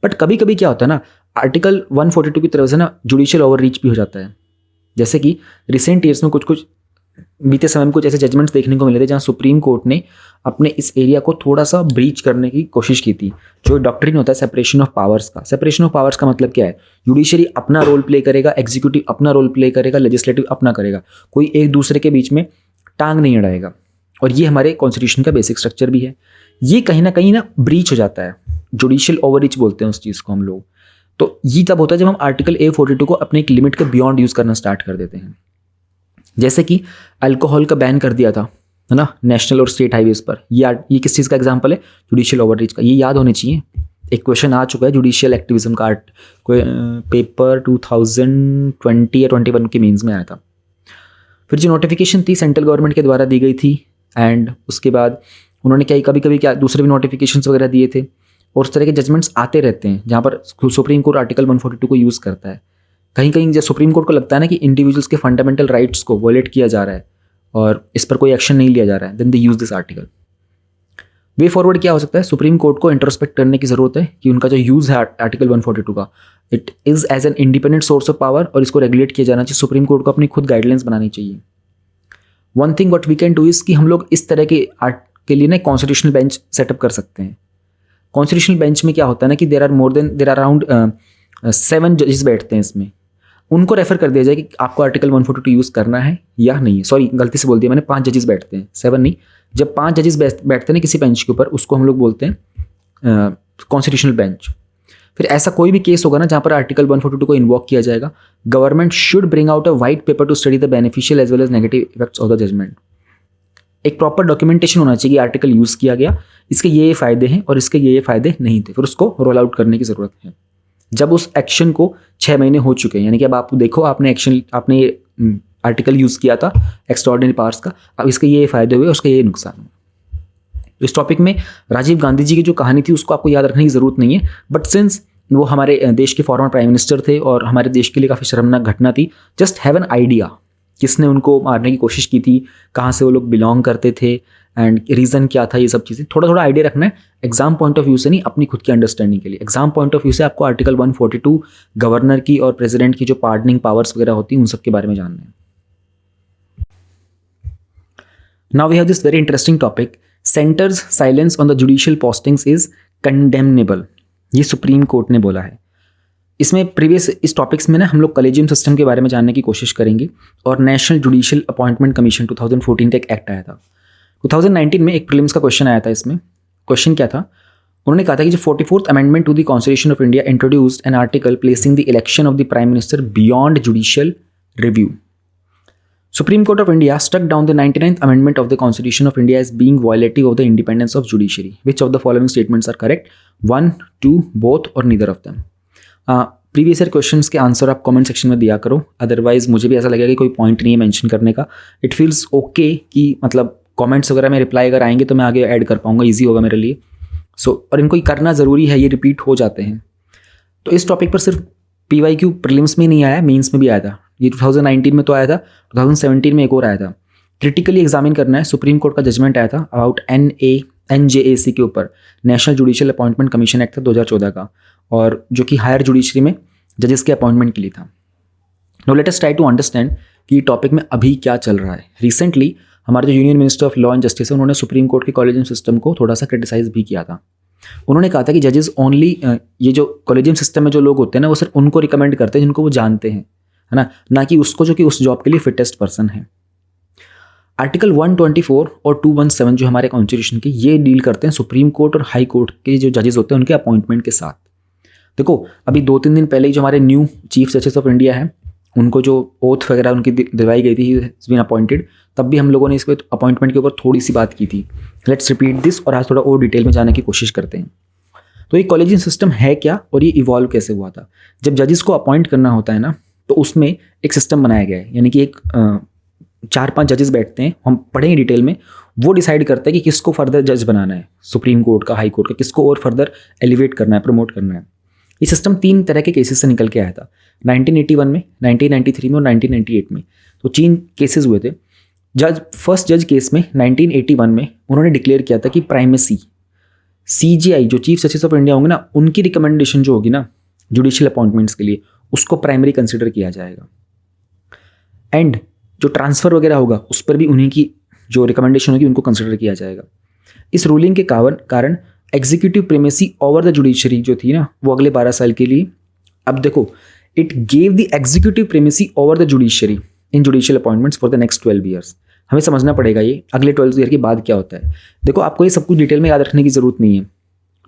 बट कभी कभी क्या होता है ना, आर्टिकल 142 की तरफ से ना जुडिशियल ओवर रीच भी हो जाता है। जैसे कि रिसेंट ईयर्स में कुछ बीते समय में कुछ ऐसे जजमेंट्स देखने को मिले थे जहां सुप्रीम कोर्ट ने अपने इस एरिया को थोड़ा सा ब्रीच करने की कोशिश की थी। जो डॉक्ट्रिन होता है सेपरेशन ऑफ पावर्स का, सेपरेशन ऑफ पावर्स का मतलब क्या है, जुडिशरी अपना रोल प्ले करेगा, एग्जीक्यूटिव अपना रोल प्ले करेगा, लेजिस्लेटिव अपना करेगा, कोई एक दूसरे के बीच में टांग नहीं अड़ाएगा। और ये हमारे कॉन्स्टिट्यूशन का बेसिक स्ट्रक्चर भी है। ये कहीं ना ब्रीच हो जाता है, जुडिशियल ओवर रीच बोलते हैं उस चीज़ को हम लोग। तो ये तब होता है जब हम आर्टिकल A42 को अपने एक लिमिट के बियॉन्ड यूज़ करना स्टार्ट कर देते हैं। जैसे कि अल्कोहल का बैन कर दिया था, है ना, नेशनल और स्टेट हाईवेज पर। ये किस चीज़ का एग्जांपल है, जुडिशियल ओवररीच का। ये याद होने चाहिए, एक क्वेश्चन आ चुका है जुडिशियल एक्टिविज्म का, कोई पेपर 2020 या 21 के मीन्स में आया था। फिर जो नोटिफिकेशन थी सेंट्रल गवर्नमेंट के द्वारा दी गई थी, एंड उसके बाद उन्होंने क्या कभी कभी क्या दूसरे भी नोटिफिकेशन वगैरह दिए थे। और उस तरह के जजमेंट्स आते रहते हैं जहाँ पर सुप्रीम कोर्ट आर्टिकल 142 को यूज़ करता है। कहीं कहीं जब सुप्रीम कोर्ट को लगता है ना कि इंडिविजुअल्स के फंडामेंटल राइट्स को वॉयलेट किया जा रहा है और इस पर कोई एक्शन नहीं लिया जा रहा है, then they use this article. Way forward क्या हो सकता है, सुप्रीम कोर्ट को इंट्रोस्पेक्ट करने की जरूरत है कि उनका जो यूज़ है आर्टिकल 142 का, it is as an independent source of power, और इसको रेगुलेट किया जाना चाहिए। सुप्रीम कोर्ट को अपनी खुद गाइडलाइंस बनानी चाहिए। One thing what we can do is कि हम लोग इस तरह के लिए ना कॉन्स्टिट्यूशनल बेंच सेटअप कर सकते हैं। कॉन्स्टिट्यूशनल बेंच में क्या होता है ना कि देर आर अराउंड 7 जजेस बैठते हैं इसमें। उनको रेफर कर दिया जाए कि आपको आर्टिकल 142 यूज़ करना है या नहीं। सॉरी, गलती से बोल दिया मैंने, 5 जजेस बैठते हैं, 7 नहीं। जब 5 जजेस बैठते हैं ना किसी बेंच के ऊपर, उसको हम लोग बोलते हैं कॉन्स्टिट्यूशनल बेंच। फिर ऐसा कोई भी केस होगा ना जहाँ पर आर्टिकल 142 को इन्वॉक किया जाएगा, government should bring out a white paper to study the beneficial as well as negative effects of the judgment. एक प्रॉपर डॉक्यूमेंटेशन होना चाहिए कि आर्टिकल यूज़ किया गया, इसके ये फ़ायदे हैं और इसके ये फ़ायदे नहीं थे, फिर उसको रोल आउट करने की ज़रूरत है। जब उस एक्शन को 6 महीने हो चुके हैं, यानी कि अब आप देखो आपने आर्टिकल यूज़ किया था एक्स्ट्राऑर्डिनरी पावर्स का, अब इसके ये फ़ायदे हुए, उसके ये नुकसान हुए। इस टॉपिक में राजीव गांधी जी की जो कहानी थी उसको आपको याद रखने की ज़रूरत नहीं है, बट सिंस वो हमारे देश के फॉर्मर प्राइम मिनिस्टर थे और हमारे देश के लिए काफ़ी शर्मनाक घटना थी, जस्ट हैव एन आइडिया किसने उनको मारने की कोशिश की थी, कहाँ से वो लोग बिलोंग करते थे एंड रीज़न क्या था, ये सब चीज़ें थोड़ा थोड़ा आइडिया रखना है। एग्जाम पॉइंट ऑफ व्यू से नहीं, अपनी खुद की अंडरस्टैंडिंग के लिए। एग्जाम पॉइंट ऑफ व्यू से आपको आर्टिकल 142 गवर्नर की और प्रेसिडेंट की जो पार्डनिंग पावर्स वगैरह होती हैं उन सब के बारे में जानना है। Now we have this very interesting topic, centre's silence on the judicial postings is condemnable. ये सुप्रीम कोर्ट ने बोला है। इसमें प्रीवियस इस टॉपिक्स में ना हम लोग कॉलेजियम सिस्टम के बारे में जानने की कोशिश करेंगे और नेशनल जुडिशियल अपॉइंटमेंट कमीशन 2014 का एक एक्ट आया था। 2019 में एक प्रीलिम्स का क्वेश्चन आया था। इसमें क्वेश्चन क्या था, उन्होंने कहा था कि जो 44th amendment to the Constitution of India introduced an article placing the election of the prime minister beyond judicial review. Supreme Court of India struck down the 99th Amendment of the Constitution of India as being violative of the independence of judiciary. Which of the following statements are correct? 1, 2, both or neither of them? Previous year questions के answer आप comment section में दिया करो, otherwise मुझे भी ऐसा लगेगा कि कोई पॉइंट नहीं है मेंशन करने का। इट फील्स ओके कि मतलब कमेंट्स वगैरह में रिप्लाई अगर आएंगे तो मैं आगे ऐड कर पाऊंगा, ईजी होगा मेरे लिए। और इनको करना ज़रूरी है, ये रिपीट हो जाते हैं। तो इस टॉपिक पर सिर्फ PYQ प्रीलिम्स में नहीं आया, मेंस में भी आया था। ये 2019 में तो आया था, 2017 में एक और आया था। क्रिटिकली एग्जामिन करना है, सुप्रीम कोर्ट का जजमेंट आया था अबाउट NJAC के ऊपर, national judicial appointment commission act था 2014 का, और जो कि हायर जुडिशरी में जजेस के अपॉइंटमेंट के लिए था। No let us try to understand कि टॉपिक में अभी क्या चल रहा है। रिसेंटली हमारे जो union minister of law and justice है, उन्होंने सुप्रीम कोर्ट के कॉलेजियम सिस्टम को थोड़ा सा क्रिटिसाइज भी किया था। उन्होंने कहा था कि जजेस ओनली, ये जो कॉलेजियम सिस्टम में जो लोग होते हैं ना, वो सिर्फ उनको रिकमेंड करते हैं जिनको वो जानते हैं, है ना कि उसको जो कि उस जॉब के लिए फिटेस्ट पर्सन है। आर्टिकल 124 और 217 जो हमारे कॉन्स्टिट्यूशन के, ये डील करते हैं सुप्रीम कोर्ट और हाई कोर्ट के जो जजेस होते हैं उनके अपॉइंटमेंट के साथ। देखो अभी 2-3 दिन पहले ही जो हमारे new chief justice of India है, उनको जो ओथ वगैरह उनकी दिलवाई गई थी, बीन अपॉइंटेड, तब भी हम लोगों ने इसके अपॉइंटमेंट के ऊपर थोड़ी सी बात की थी। लेट्स रिपीट दिस, और आज थोड़ा और डिटेल में जाने की कोशिश करते हैं। तो ये कॉलेजियम सिस्टम है क्या और ये इवॉल्व कैसे हुआ था? जब जजेस को अपॉइंट करना होता है ना, तो उसमें एक सिस्टम बनाया गया है, यानी कि एक 4-5 जजेस बैठते हैं, हम पढ़ेंगे डिटेल में, वो डिसाइड करते हैं कि किसको फर्दर जज बनाना है, सुप्रीम कोर्ट का, हाई कोर्ट का, किसको और फर्दर एलिवेट करना है, प्रमोट करना है। ये सिस्टम 3 तरह के केसेस से निकल के आया था, 1981 में, 1993 में और 1998 में। तो 3 केसेस हुए थे। फर्स्ट जज केस में 1981 में उन्होंने डिक्लेयर किया था कि प्राइमेसी, CJI जो चीफ जस्टिस ऑफ इंडिया होंगे ना, उनकी रिकमेंडेशन जो होगी ना जुडिशियल अपॉइंटमेंट्स के लिए, उसको प्राइमरी कंसिडर किया जाएगा। एंड जो ट्रांसफ़र वगैरह होगा उस पर भी उन्हीं की जो रिकमेंडेशन होगी उनको कंसिडर किया जाएगा। इस रूलिंग के कारण executive primacy over the judiciary जो थी ना, वो अगले 12 साल के लिए, अब देखो, it gave the executive primacy over the judiciary in judicial appointments for the next 12 years. हमें समझना पड़ेगा ये अगले 12 ईयर के बाद क्या होता है। देखो आपको ये सब कुछ डिटेल में याद रखने की जरूरत नहीं है,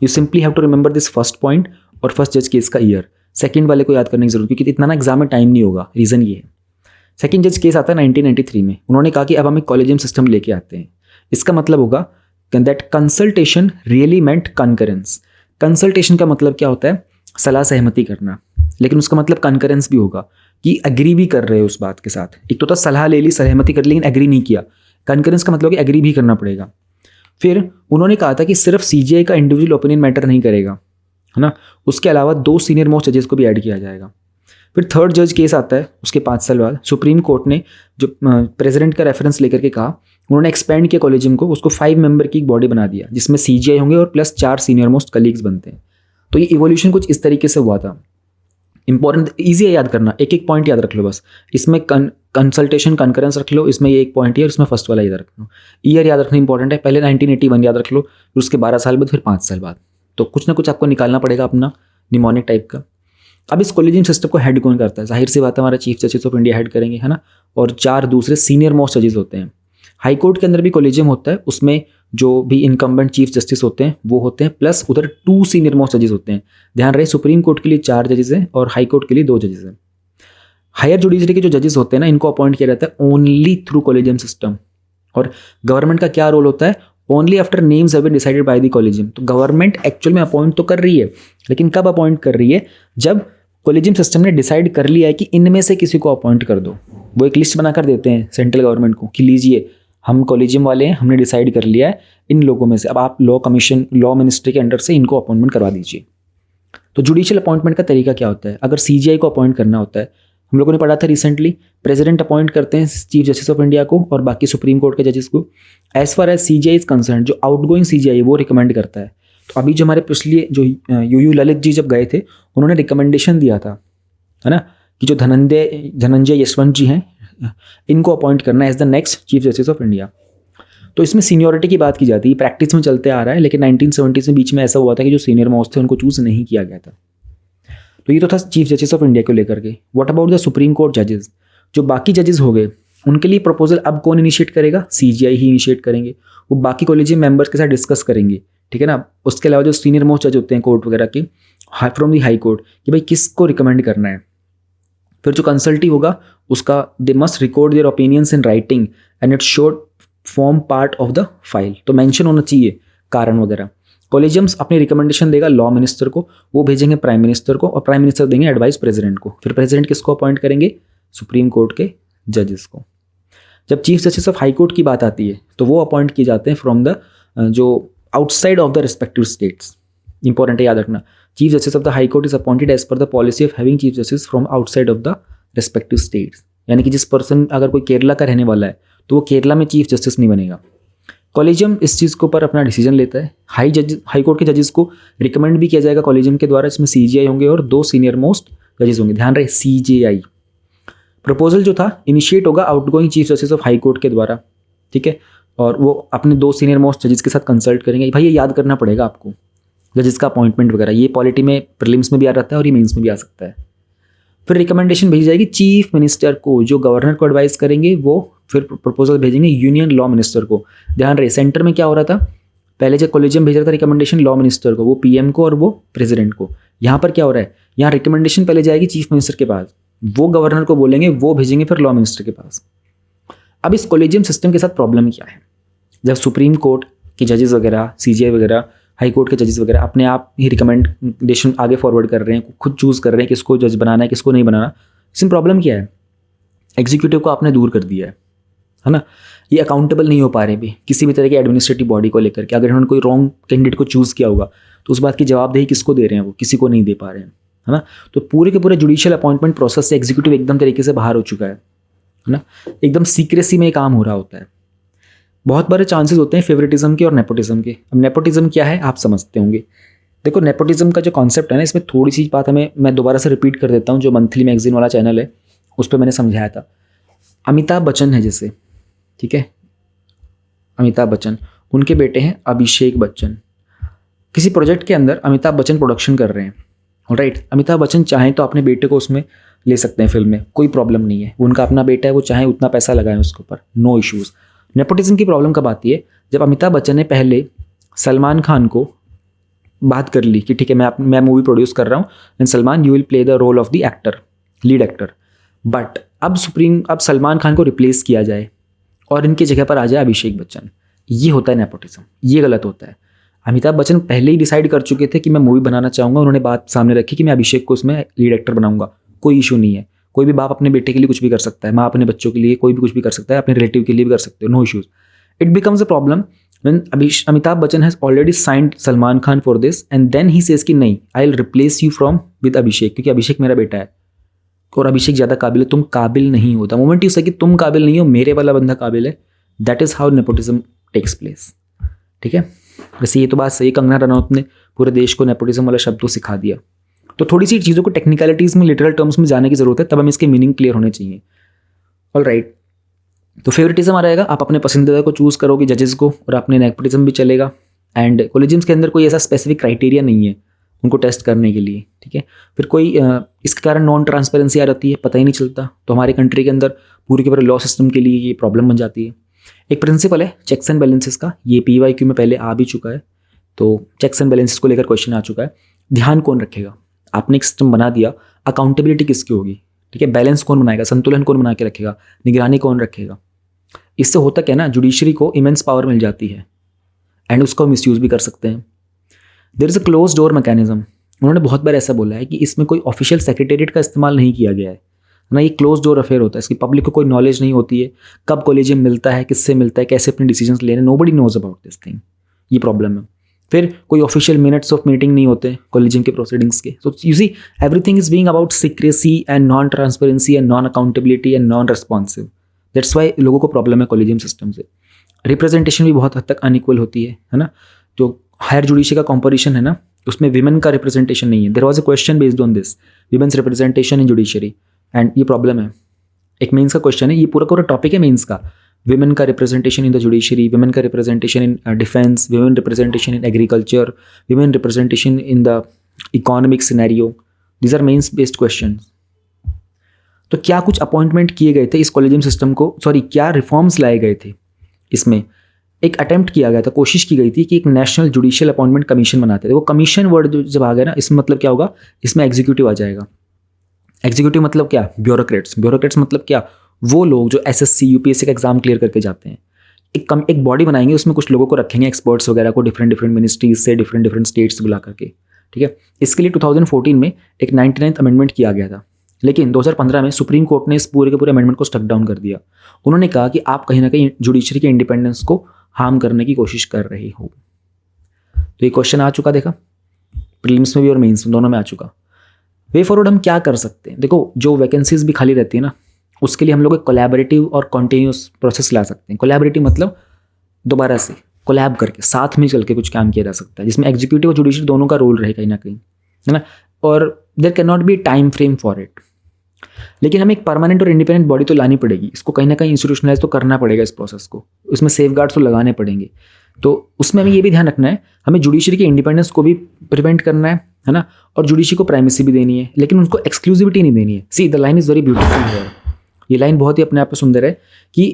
you simply have to remember this first point और फर्स्ट जज केस का ईयर। सेकंड वाले को याद करने की जरूरत, क्योंकि इतना ना एग्जाम में टाइम नहीं होगा। रीज़न ये है, सेकंड जज केस आता है 1993 में। उन्होंने कहा कि अब हम एक कॉलेजियम सिस्टम लेके आते हैं। इसका मतलब होगा that consultation really meant concurrence. Consultation का मतलब क्या होता है? सलाह सहमति करना, लेकिन उसका मतलब कंकरेंस भी होगा कि एग्री भी कर रहे हो उस बात के साथ। एक तो सलाह ले ली, सहमति कर ली, लेकिन एग्री नहीं किया। कंकरेंस का मतलब कि एग्री भी करना पड़ेगा। फिर उन्होंने कहा था कि सिर्फ CJI का इंडिविजुअल ओपिनियन मैटर नहीं करेगा, है ना, उसके अलावा 2 सीनियर मोस्ट जजेस को भी ऐड किया जाएगा। फिर थर्ड जज केस आता है उसके 5 साल बाद। सुप्रीम कोर्ट ने जो प्रेसिडेंट का रेफरेंस लेकर के कहा, उन्होंने एक्सपेंड किया कॉलेजियम को, उसको 5 मेंबर की एक बॉडी बना दिया, जिसमें CJI होंगे और प्लस 4 सीनियर मोस्ट कलीग्स बनते हैं। तो ये इवोल्यूशन कुछ इस तरीके से हुआ था। इंपॉर्टेंट, ईजी है याद करना, एक एक पॉइंट याद रख लो बस। इसमें कंसल्टेशन कंकरेंस रख लो, इसमें ये एक पॉइंट है और इसमें फर्स्ट वाला याद रख लो। ईयर याद रखना इंपॉर्टेंट है। पहले 1981 याद रख लो, फिर उसके 12 साल बाद, फिर 5 साल बाद। तो कुछ ना कुछ आपको निकालना पड़ेगा अपना निमोनिक टाइप का। अब इस कॉलेजियम सिस्टम को हेड कौन करता है? जाहिर सी बात है हमारा chief justice of India head करेंगे, है ना, और 4 दूसरे सीनियर मोस्ट जजेस होते हैं। हाई कोर्ट के अंदर भी कॉलेजियम होता है, उसमें जो भी इनकम्बेंट चीफ जस्टिस होते हैं वो होते हैं, प्लस उधर 2 सीनियर मोस्ट जजेस होते हैं। ध्यान रहे, सुप्रीम कोर्ट के लिए 4 जजेस हैं और हाई कोर्ट के लिए 2 जजेस हैं। हायर जुडिशरी के जो जजेस होते हैं ना, इनको अपॉइंट किया जाता है ओनली थ्रू कॉलेजियम सिस्टम। और गवर्नमेंट का क्या रोल होता है? Only after names have been decided by the collegium. तो गवर्नमेंट एक्चुअल में अपॉइंट तो कर रही है, लेकिन कब अपॉइंट कर रही है? जब कॉलेजियम सिस्टम ने डिसाइड कर लिया है कि इनमें से किसी को अपॉइंट कर दो। वो एक लिस्ट बनाकर देते हैं सेंट्रल गवर्नमेंट को कि लीजिए, हम कॉलेजियम वाले हैं, हमने डिसाइड कर लिया है इन लोगों में से, अब आप लॉ कमीशन, लॉ मिनिस्ट्री के अंडर से इनको अपॉइंटमेंट करवा दीजिए। तो जुडिशियल अपॉइंटमेंट का तरीका क्या होता है? अगर CJI को अपॉइंट करना होता है, हम लोगों ने पढ़ा था रिसेंटली, प्रेसिडेंट अपॉइंट करते हैं चीफ जस्टिस ऑफ इंडिया को और बाकी सुप्रीम कोर्ट के जजेस को। As far as CJI is concern, जो आउटगोइंग CJI वो रिकमेंड करता है। तो अभी जो हमारे पिछले जो UU ललित जी जब गए थे, उन्होंने रिकमेंडेशन दिया था, है ना, कि जो धनंजय यशवंत जी हैं, इनको अपॉइंट करना as the next chief justice of India. तो इसमें सीनियरिटी की बात की जाती है, प्रैक्टिस में चलते आ रहा है, लेकिन 1970s में बीच में ऐसा हुआ था कि जो सीनियर मोस्ट थे उनको चूज नहीं किया गया था। तो ये तो था चीफ जस्टिस ऑफ इंडिया को लेकर के। What about the supreme court जजेस? जो बाकी जजेस हो गए, उनके लिए प्रपोजल अब कौन इनिशिएट करेगा? CJI ही इनिशिएट करेंगे। वो बाकी कॉलेजियम मेंबर्स के साथ डिस्कस करेंगे, ठीक है ना। उसके अलावा जो सीनियर मोस्ट जज होते हैं कोर्ट वगैरह के, फ्रॉम दी हाई कोर्ट, कि भाई किसको रिकमेंड करना है। फिर जो कंसल्टी होगा उसका, they must record their opinions in writing and it should form part of the file. तो मेंशन होना चाहिए कारण वगैरह। कॉलेजियम्स अपनी रिकमेंडेशन देगा लॉ मिनिस्टर को, वो भेजेंगे प्राइम मिनिस्टर को, और प्राइम मिनिस्टर देंगे एडवाइस प्रेसिडेंट को। फिर प्रेसिडेंट किसको अपॉइंट करेंगे? सुप्रीम कोर्ट के जजेस को। जब chief justice of high court की बात आती है, तो वो अपॉइंट किए जाते हैं फ्रॉम द जो outside of the respective states. Important है याद रखना, chief justice of the high court is appointed as per the policy of having chief justice from outside of the respective states. यानी कि जिस पर्सन अगर कोई केरला का रहने वाला है तो वो केरला में चीफ जस्टिस नहीं बनेगा। कॉलेजियम इस चीज़ के ऊपर अपना डिसीजन लेता है। हाई कोर्ट के जजेस को रिकमेंड भी किया जाएगा कॉलेजियम के द्वारा, इसमें CJI होंगे और 2 सीनियर मोस्ट जजेस होंगे। ध्यान रहे CJI। प्रपोजल जो था इनिशिएट होगा outgoing chief justice of high court के द्वारा, ठीक है, और वो अपने 2 सीनियर मोस्ट जजेस के साथ कंसल्ट करेंगे। भाई ये याद करना पड़ेगा आपको, जजेस का अपॉइंटमेंट वगैरह, ये पॉलिटी में प्रीलिम्स में भी आ जाता है और ये मेंस में भी आ सकता है। फिर रिकमेंडेशन भेजी जाएगी चीफ मिनिस्टर को, जो गवर्नर को एडवाइस करेंगे वो फिर प्रपोजल भेजेंगे यूनियन लॉ मिनिस्टर को। ध्यान रहे सेंटर में क्या हो रहा था, पहले जब कॉलेजियम भेज रहा था रिकमेंडेशन लॉ मिनिस्टर को, वो PM को और वो प्रेसिडेंट को। यहाँ पर क्या हो रहा है, यहाँ रिकमेंडेशन पहले जाएगी चीफ मिनिस्टर के पास, वो गवर्नर को बोलेंगे, वो भेजेंगे फिर लॉ मिनिस्टर के पास। अब इस कॉलेजियम सिस्टम के साथ प्रॉब्लम क्या है, जब सुप्रीम कोर्ट के जजेस वगैरह, CJI वगैरह, हाई कोर्ट के जजेस वगैरह अपने आप ही रिकमेंडेशन आगे फॉरवर्ड कर रहे हैं, खुद चूज़ कर रहे हैं किसको जज बनाना है किसको नहीं बनाना। इसमें प्रॉब्लम क्या है, एग्जीक्यूटिव को आपने दूर कर दिया है ना। ये अकाउंटेबल नहीं हो पा रहे भी किसी भी तरह की एडमिनिस्ट्रेटिव बॉडी को लेकर के। अगर उन्होंने कोई रॉन्ग कैंडिडेट को चूज़ किया होगा तो उस बात की जवाबदेही किसको दे रहे हैं, वो किसी को नहीं दे पा रहे हैं, है ना। तो पूरे के पूरे जुडिशियल अपॉइंटमेंट प्रोसेस से एग्जीक्यूटिव एकदम तरीके से बाहर हो चुका है ना। एकदम सीक्रेसी में काम हो रहा होता है। बहुत बड़े चांसेस होते हैं फेवरेटिज्म के और नेपोटिज्म के। अब नेपोटिज्म क्या है आप समझते होंगे। देखो नेपोटिज्म का जो कॉन्सेप्ट है ना, इसमें थोड़ी सी बात मैं दोबारा से रिपीट कर देता हूँ। जो मंथली मैगजीन वाला चैनल है उस पर मैंने समझाया था। अमिताभ बच्चन है जैसे, ठीक है, अमिताभ बच्चन, उनके बेटे हैं अभिषेक बच्चन। किसी प्रोजेक्ट के अंदर अमिताभ बच्चन प्रोडक्शन कर रहे हैं, राइट। अमिताभ बच्चन चाहें तो अपने बेटे को उसमें ले सकते हैं फिल्म में, कोई प्रॉब्लम नहीं है। वो उनका अपना बेटा है, वो चाहें उतना पैसा लगाएं उसके ऊपर, नो इश्यूज़। नेपोटिज्म की प्रॉब्लम कब आती है, जब अमिताभ बच्चन ने पहले सलमान खान को बात कर ली कि ठीक है मैं मूवी प्रोड्यूस कर रहा हूँ and Salman you will play the role of the actor, lead actor. But अब सलमान खान को रिप्लेस किया जाए और इनकी जगह पर आ जाए अभिषेक बच्चन। ये होता है नेपोटिज्म, ये गलत होता है। अमिताभ बच्चन पहले ही डिसाइड कर चुके थे कि मैं मूवी बनाना चाहूँगा, उन्होंने बात सामने रखी कि मैं अभिषेक को उसमें लीड एक्टर बनाऊंगा, कोई इशू नहीं है। कोई भी बाप अपने बेटे के लिए कुछ भी कर सकता है, माँ अपने बच्चों के लिए कोई भी कुछ भी कर सकता है, अपने रिलेटिव के लिए भी कर सकते हो, no issues. It becomes a problem when Amitabh Bachchan has already signed Salman Khan for this and then he says कि नहीं I will replace you from with Abhishek, क्योंकि अभिषेक मेरा बेटा है और अभिषेक ज़्यादा काबिल है, तुम काबिल नहीं हो। द मोमेंट यू से कि तुम काबिल नहीं हो, मेरे वाला बंदा काबिल है, that is how nepotism takes place, ठीक है। वैसे ये तो बात सही, कंगना रनौत ने पूरे देश को नेपोटिज्म वाला शब्द तो सिखा दिया। तो थोड़ी सी चीज़ों को टेक्निकलिटीज़ में, लिटरल टर्म्स में जाने की जरूरत है, तब हमें इसके मीनिंग क्लियर होने चाहिए। ऑल राइट, तो फेवरेटिज्म आ रहेगा, आप अपने पसंदीदा को चूज़ करोगे जजेस को, और अपने नेपोटिज्म भी चलेगा। एंड कॉलेजियम्स के अंदर कोई ऐसा स्पेसिफिक क्राइटेरिया नहीं है उनको टेस्ट करने के लिए, ठीक है। फिर कोई इसके कारण नॉन ट्रांसपेरेंसी आ जाती है, पता ही नहीं चलता। तो हमारे कंट्री के अंदर पूरे के पूरे लॉ सिस्टम के लिए ये प्रॉब्लम बन जाती है। एक प्रिंसिपल है चेक्स एंड बैलेंसेस का, ये PYQ में पहले आ भी चुका है। तो चेक्स एंड बैलेंसेस को लेकर क्वेश्चन आ चुका है। ध्यान कौन रखेगा, आपने एक सिस्टम बना दिया, अकाउंटेबिलिटी किसकी होगी, ठीक है। बैलेंस कौन बनाएगा, संतुलन कौन बना के रखेगा, निगरानी कौन रखेगा। इससे होता क्या है ना, जुडिशरी को इमेंस पावर मिल जाती है एंड उसका मिसयूज़ भी कर सकते हैं। There is a close door mechanism. उन्होंने बहुत बार ऐसा बोला है कि इसमें कोई ऑफिशियल सेक्रेटेरिएट का इस्तेमाल नहीं किया गया है ना, ये क्लोज डोर अफेयर होता है। इसकी पब्लिक को कोई नॉलेज नहीं होती है, कब कॉलेजियम मिलता है, किससे मिलता है, कैसे अपने डिसीजंस लेने, nobody knows about this thing. ये प्रॉब्लम है। फिर कोई ऑफिशियल मिनट्स ऑफ मीटिंग नहीं होते कॉलेजियम के प्रोसीडिंग्स के। So you see everything is being about secrecy and non transparency and non accountability and non responsive. That's why लोगों को प्रॉब्लम है कॉलेजियम सिस्टम से। रिप्रेजेंटेशन भी बहुत हद तक अनइक्वल होती है ना। जो हायर जुडिशरी का कॉम्पिटिशन है ना, उसमें विमेन का रिप्रेजेंटेशन नहीं है। There was a question based on this, women's representation in judiciary, and ये प्रॉब्लम है। एक मेंस का क्वेश्चन है, ये पूरा टॉपिक है मेंस का। विमेन का representation in the judiciary, women का representation in defence, women representation in agriculture, women representation in the economic scenario. These are mains based question. तो क्या कुछ अपॉइंटमेंट किए गए थे इस कॉलेजियम सिस्टम को, क्या रिफॉर्म्स लाए गए थे इसमें। एक अटेम्प्ट किया गया था, कोशिश की गई थी कि एक नेशनल जुडिशियल अपॉइंटमेंट कमीशन बनाते थे। वो कमीशन वर्ड जब आ गया ना, इसमें मतलब क्या होगा, इसमें एग्जीक्यूटिव आ जाएगा। एग्जीक्यूटिव मतलब क्या, ब्यूरोक्रेट्स मतलब क्या, वो लोग जो SSC UPSC का एग्जाम क्लियर करके जाते हैं। एक बॉडी बनाएंगे, उसमें कुछ लोगों को रखेंगे, एक्सपर्ट्स वगैरह को, डिफरेंट मिनिस्ट्रीज से, डिफरेंट स्टेट्स से बुला करके, ठीक है। इसके लिए 2014 में एक 99th अमेंडमेंट किया गया था, लेकिन 2015 में सुप्रीम कोर्ट ने इस पूरे के पूरे अमेंडमेंट को स्टक डाउन कर दिया। उन्होंने कहा कि आप कहीं ना कहीं जुडिशरी के इंडिपेंडेंस को हार्म करने की कोशिश कर रहे हो। तो ये क्वेश्चन आ चुका, देखा, प्रीलिम्स में भी और मेंस में दोनों में आ चुका। वे फॉरवर्ड हम क्या कर सकते हैं? देखो, जो वैकेंसीज भी खाली रहती है ना, उसके लिए हम लोग एक कोलैबोरेटिव और कॉन्टिन्यूस प्रोसेस ला सकते हैं। कोलैबोरेटिव मतलब दोबारा से कोलैब करके साथ में चल के कुछ काम किया जा सकता है, जिसमें एग्जीक्यूटिव और जुडिशरी दोनों का रोल रहे कहीं ना कहीं, है ना। और there can not be time frame for it. लेकिन हमें एक परमानेंट और इंडिपेंडेंट बॉडी तो लानी पड़ेगी, इसको कहीं ना कहीं इंस्टीट्यूशनलाइज तो करना पड़ेगा इस प्रोसेस को, उसमें सेफगार्ड्स तो लगाने पड़ेंगे। तो उसमें हमें ये भी ध्यान रखना है, हमें जुडिशरी के इंडिपेंडेंस को भी प्रिवेंट करना है ना, और जुडिशरी को प्राइमेसी भी देनी है, लेकिन उनको एक्सक्लूसिविटी नहीं देनी है। See the line is very beautiful here, ये लाइन बहुत ही अपने आप में सुंदर है कि